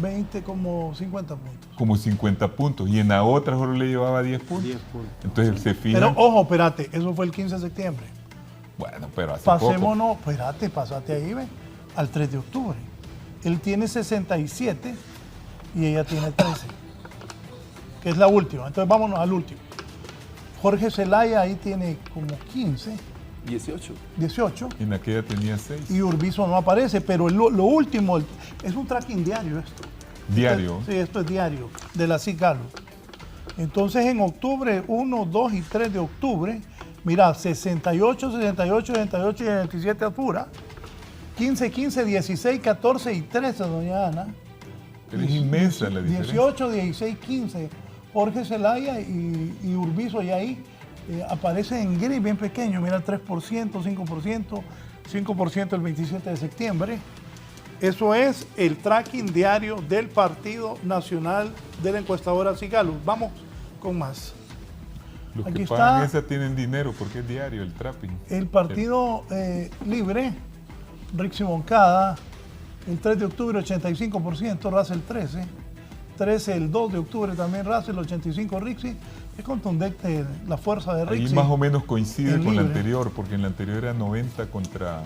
20 como 50 puntos. Como 50 puntos. Y en la otra solo le llevaba 10 puntos. 10 puntos. Entonces se fijan. Pero ojo, espérate, eso fue el 15 de septiembre. Bueno, pero hace poco. Pasémonos, espérate, pásate ahí, ve, al 3 de octubre. Él tiene 67 y ella tiene 13, que es la última. Entonces vámonos al último. Jorge Zelaya ahí tiene como 15, 18. En aquella tenía 6. Y Urbizo no aparece, pero lo último, es un tracking diario esto. Diario. Sí, esto es diario, de la CICALO. Entonces en octubre, 1, 2 y 3 de octubre, mira, 68, 68, 68 y 77 Azura, 15, 15, 16, 14 y 13 Doña Ana. Pero es inmensa la diferencia. 18, 16, 15 Jorge Zelaya y Urbizo, y ahí aparece en gris bien pequeño, mira, 3%, 5%, 5% el 27 de septiembre. Eso es el tracking diario del Partido Nacional de la encuestadora CICALO. Vamos con más. Los Aquí que está. pagan esa tienen dinero porque es diario el trapping. El Partido Libre, Rixi Moncada, el 3 de octubre 85%, Russell 13 el 2 de octubre también Russell 85 Rixi. Es contundente la fuerza de Rixi. Ahí más o menos coincide El con la Libre. anterior, porque en la anterior era 90 contra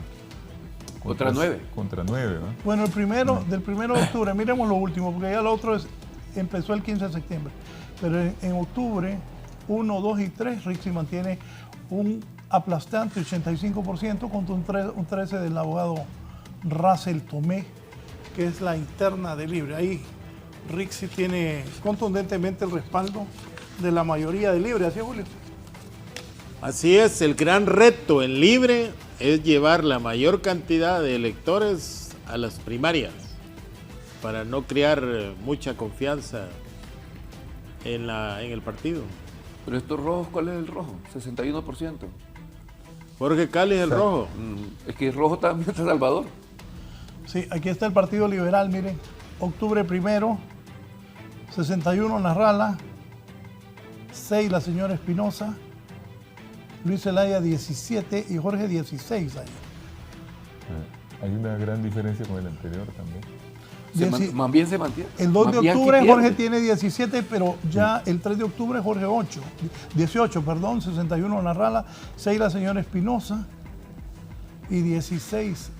9. Contra 9, ¿verdad? Bueno, del 1 de octubre, miremos lo último, porque ya lo otro empezó el 15 de septiembre. Pero en octubre, 1, 2 y 3, Rixi mantiene un aplastante 85% contra un 13 del abogado Russell Tomé, que es la interna de Libre. Ahí Rixi tiene contundentemente el respaldo de la mayoría de Libre. ¿Así es, Julio? Así es, el gran reto en Libre es llevar la mayor cantidad de electores a las primarias para no crear mucha confianza en el partido. Pero estos rojos, ¿cuál es el rojo? 61%. Jorge Cali es el rojo. Es que el rojo también está Salvador. Sí, aquí está el Partido Liberal, miren. Octubre 1, 61 Narrala, 6 la señora Espinosa, Luis Zelaya 17 y Jorge 16 ahí. Hay una gran diferencia con el anterior también. Más bien se mantiene. El 2 de Más bien octubre aquí Jorge pierde. tiene 17, pero ya el 3 de octubre Jorge 18, 61 Narrala, 6 la señora Espinosa y 16.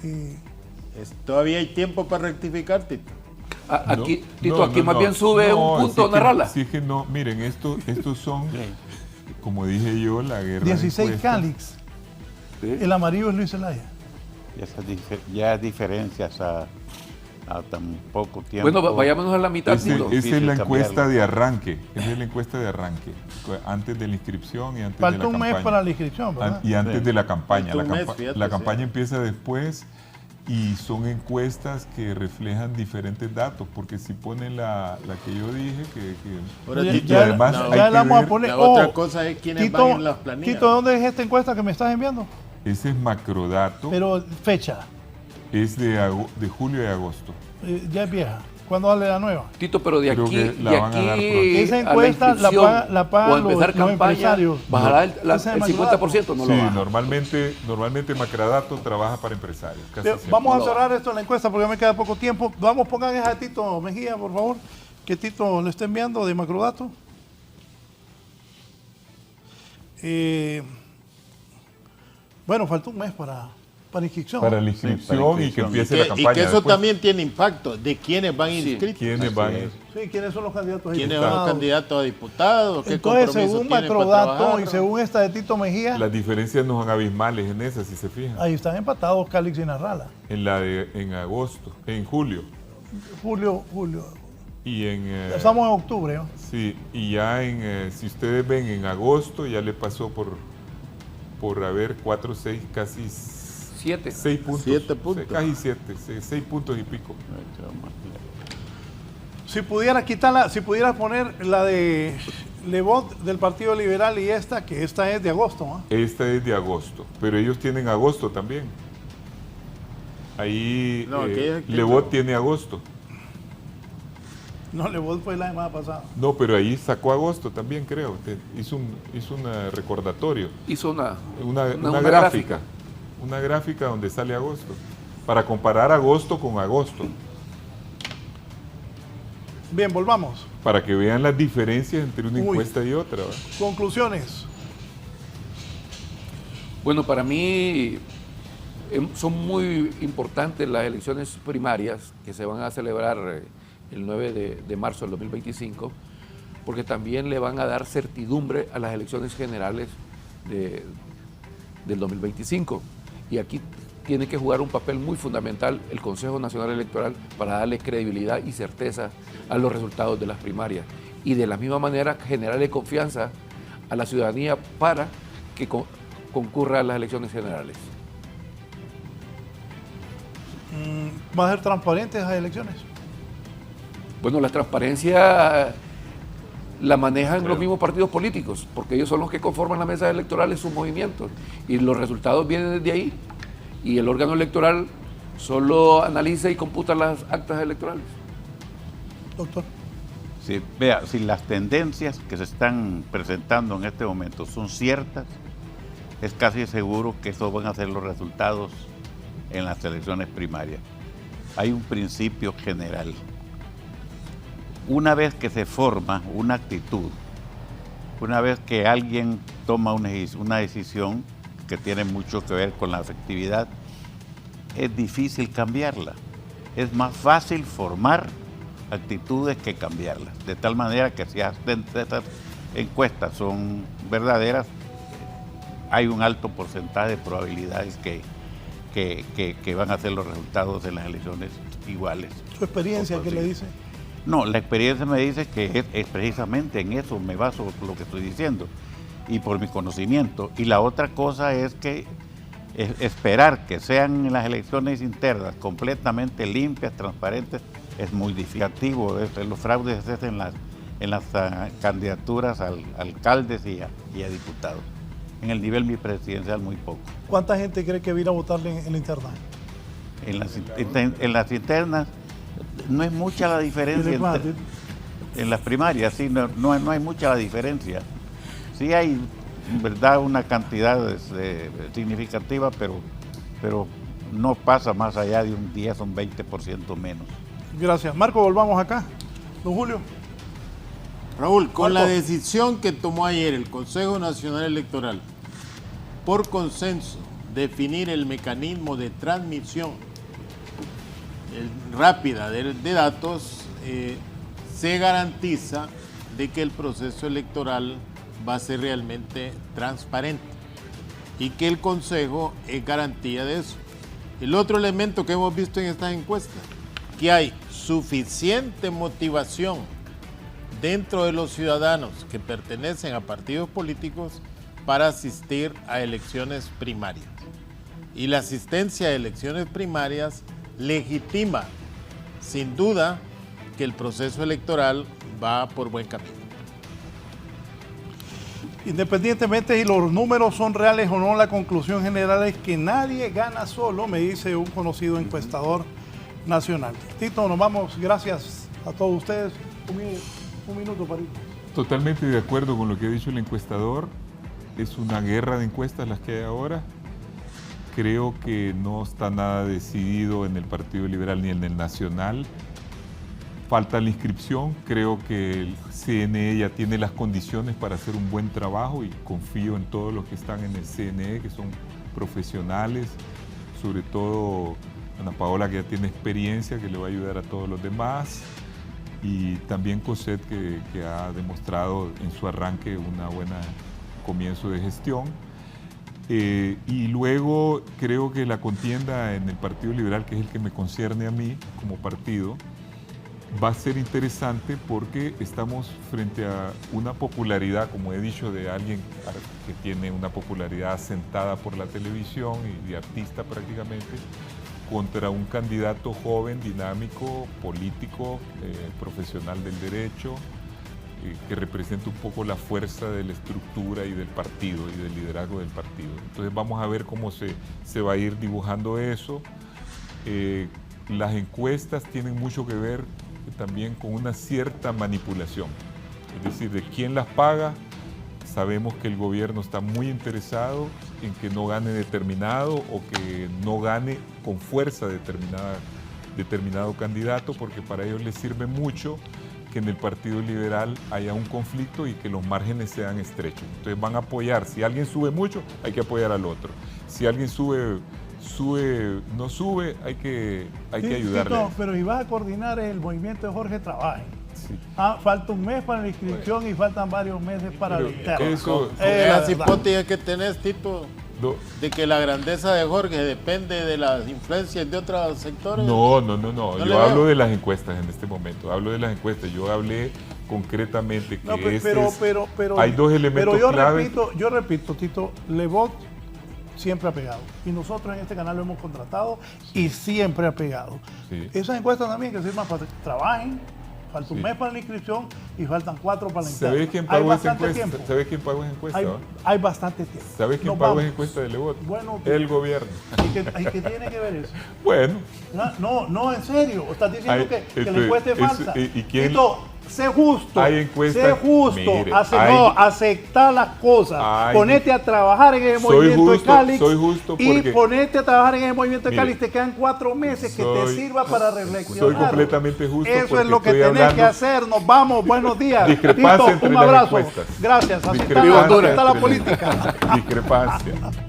Todavía hay tiempo para rectificar, Tito. Aquí, No, Tito, no, aquí no, más no. bien sube No, un punto sí que- Narrala. Sí, es que no, miren, estos son, como dije yo, la guerra 16 de encuestas. Calix. Sí. El amarillo es Luis Zelaya. Ya diferencias a tan poco tiempo. Bueno, vayámonos a la mitad, Esa Tito. es Difícil la encuesta cambiarlo. de arranque. Esa es la encuesta de arranque. Antes de la inscripción y antes de Falta la un campaña. mes para la inscripción, ¿verdad? Y antes Sí. de la campaña. Falta un La, mes, campa- fíjate, la sí. campaña empieza después y son encuestas que reflejan diferentes datos, porque si ponen la que yo dije, que Ahora, Oye, Tito, y además la- hay ya que la vamos a ver- poner. la otra cosa es quiénes van en las planillas. Tito, ¿dónde es esta encuesta que me estás enviando? ese es macrodato, Pero fecha, es de julio y agosto. ya es vieja. ¿Cuándo sale la nueva? Tito, pero de Creo aquí, que la de van a dar aquí pronto. Esa a encuesta la inscripción pagan o empezar los campaña, empresarios. bajará Esa es el macrodato. 50%, no Sí, lo baja. normalmente Macrodato trabaja para empresarios. casi Bien, siempre. vamos a No. cerrar esto en la encuesta porque ya me queda poco tiempo. Vamos, pongan esa de Tito Mejía, por favor, que Tito le está enviando de Macrodato. Bueno, falta un mes para Para inscripción. para la inscripción, para y que inscripción. empiece la Y campaña que eso después. también tiene impacto de quiénes van inscritos. ¿Quiénes Así van? es. Sí, ¿quiénes son los candidatos a ¿Quiénes son los diputados? candidatos a diputados? ¿Qué Entonces, compromiso según tienen para Macrodato trabajar? y según esta de Tito Mejía, Las diferencias no son abismales en esa, si se fijan. ahí están empatados Calix y Narrala. En agosto, en julio. Julio. Y en, Estamos en octubre, ¿no? sí, y ya si ustedes ven, en agosto ya le pasó por haber 4, 6, casi 7. 6 puntos. 7 puntos. Casi 7, 6 puntos y pico. Si pudiera quitarla, si pudiera poner la de Lebot del Partido Liberal y esta, que esta es de agosto, ¿no? Esta es de agosto, pero ellos tienen agosto también. Ahí No, aquella que Lebot no. tiene agosto. No, Lebot fue la semana pasada. No, pero ahí sacó agosto también, creo. Hizo un recordatorio, Hizo una gráfica. Una gráfica donde sale agosto, para comparar agosto con agosto, Bien, volvamos. para que vean las diferencias entre una Uy. encuesta y otra. ¿verdad? Conclusiones. Bueno, para mí son muy importantes las elecciones primarias que se van a celebrar el 9 de marzo del 2025, porque también le van a dar certidumbre a las elecciones generales del 2025. Y aquí tiene que jugar un papel muy fundamental el Consejo Nacional Electoral para darle credibilidad y certeza a los resultados de las primarias. Y de la misma manera generarle confianza a la ciudadanía para que concurra a las elecciones generales. ¿Va a ser transparentes esas elecciones? Bueno, la transparencia la manejan los mismos partidos políticos, porque ellos son los que conforman las mesas electorales, sus movimientos, y los resultados vienen desde ahí, y el órgano electoral solo analiza y computa las actas electorales. Doctor. Sí, vea, si las tendencias que se están presentando en este momento son ciertas, es casi seguro que esos van a ser los resultados en las elecciones primarias. Hay un principio general. Una vez que se forma una actitud, una vez que alguien toma una decisión que tiene mucho que ver con la afectividad, es difícil cambiarla. Es más fácil formar actitudes que cambiarlas. De tal manera que si estas encuestas son verdaderas, hay un alto porcentaje de probabilidades que van a ser los resultados de las elecciones iguales. ¿Su experiencia qué le dice? No, la experiencia me dice que es precisamente en eso me baso por lo que estoy diciendo y por mi conocimiento. Y la otra cosa es que esperar que sean las elecciones internas completamente limpias, transparentes, es muy difícil. Los fraudes es en las candidaturas a alcaldes y a diputados. En el nivel presidencial muy poco. ¿Cuánta gente cree que va a ir a votarle en la interna? En las internas no es mucha la diferencia en las primarias, sí, no hay mucha la diferencia. Sí hay, en verdad, una cantidad significativa, pero no pasa más allá de un 10 o un 20% menos. Gracias. Marco, volvamos acá. Don Julio. Raúl, con Marco. la decisión que tomó ayer el Consejo Nacional Electoral, por consenso, definir el mecanismo de transmisión rápida de datos, se garantiza de que el proceso electoral va a ser realmente transparente y que el Consejo es garantía de eso. El otro elemento que hemos visto en estas encuestas, que hay suficiente motivación dentro de los ciudadanos que pertenecen a partidos políticos para asistir a elecciones primarias. Y la asistencia a elecciones primarias legitima, sin duda, que el proceso electoral va por buen camino. Independientemente si los números son reales o no, la conclusión general es que nadie gana solo, me dice un conocido encuestador nacional. Tito, nos vamos. Gracias a todos ustedes. Un minuto para ir. Totalmente de acuerdo con lo que ha dicho el encuestador. Es una guerra de encuestas las que hay ahora. Creo que no está nada decidido en el Partido Liberal ni en el Nacional. Falta la inscripción. Creo que el CNE ya tiene las condiciones para hacer un buen trabajo y confío en todos los que están en el CNE, que son profesionales, sobre todo Ana Paola, que ya tiene experiencia, que le va a ayudar a todos los demás, y también Cosette, que ha demostrado en su arranque una buena comienzo de gestión. Y luego creo que la contienda en el Partido Liberal, que es el que me concierne a mí como partido, va a ser interesante porque estamos frente a una popularidad, como he dicho, de alguien que tiene una popularidad asentada por la televisión y de artista prácticamente, contra un candidato joven, dinámico, político, profesional del derecho, que representa un poco la fuerza de la estructura y del partido y del liderazgo del partido. Entonces vamos a ver cómo se va a ir dibujando eso. Las encuestas tienen mucho que ver también con una cierta manipulación, es decir, de quién las paga. Sabemos que el gobierno está muy interesado en que no gane determinado o que no gane con fuerza determinado candidato, porque para ellos les sirve mucho que en el Partido Liberal haya un conflicto y que los márgenes sean estrechos. Entonces van a apoyar, si alguien sube mucho, hay que apoyar al otro. Si alguien no sube, hay que ayudarle. No, pero si vas a coordinar el movimiento de Jorge Trabajen. Sí. Falta un mes para la inscripción y faltan varios meses para la interna. Eso, Las hipótesis que tenés, Tito, no, de que la grandeza de Jorge depende de las influencias de otros sectores. no. le Yo hablo veo. de las encuestas en este momento. Hablo de las encuestas. Yo hablé concretamente que No, pero hay dos elementos clave. Yo repito, Tito, Lebot siempre ha pegado. Y nosotros en este canal lo hemos contratado y siempre ha pegado. Sí. Esas encuestas también que sirvan para que trabajen. Falta un mes para la inscripción y faltan 4 para la interna. ¿Sabes quién Hay pagó esa bastante encuesta? tiempo. ¿Sabes quién pagó esa encuesta? Hay bastante tiempo. ¿Sabes quién Nos pagó vamos. esa encuesta de Lebot? Bueno, el gobierno. ¿Y qué tiene que ver eso? Bueno, No, en serio. Estás diciendo Hay- que la encuesta es eso- falsa. ¿y quién? Tito, sé justo. Hay encuestas- Sé justo. mire, Aceptar las cosas. Hay- Ponete a trabajar en el Soy movimiento justo, de Cálix. soy justo y porque- ponete a trabajar en el movimiento de Mire, Cálix. Te quedan 4 meses que te soy- sirva para reflexionar. soy completamente justo Eso es porque lo que estoy tenés hablando- que hacer. Nos vamos. Buenos días. Discrepancia Tito, entre un las abrazo. encuestas. Gracias. Discrepancia Aceptar la entre las- política. Discrepancia.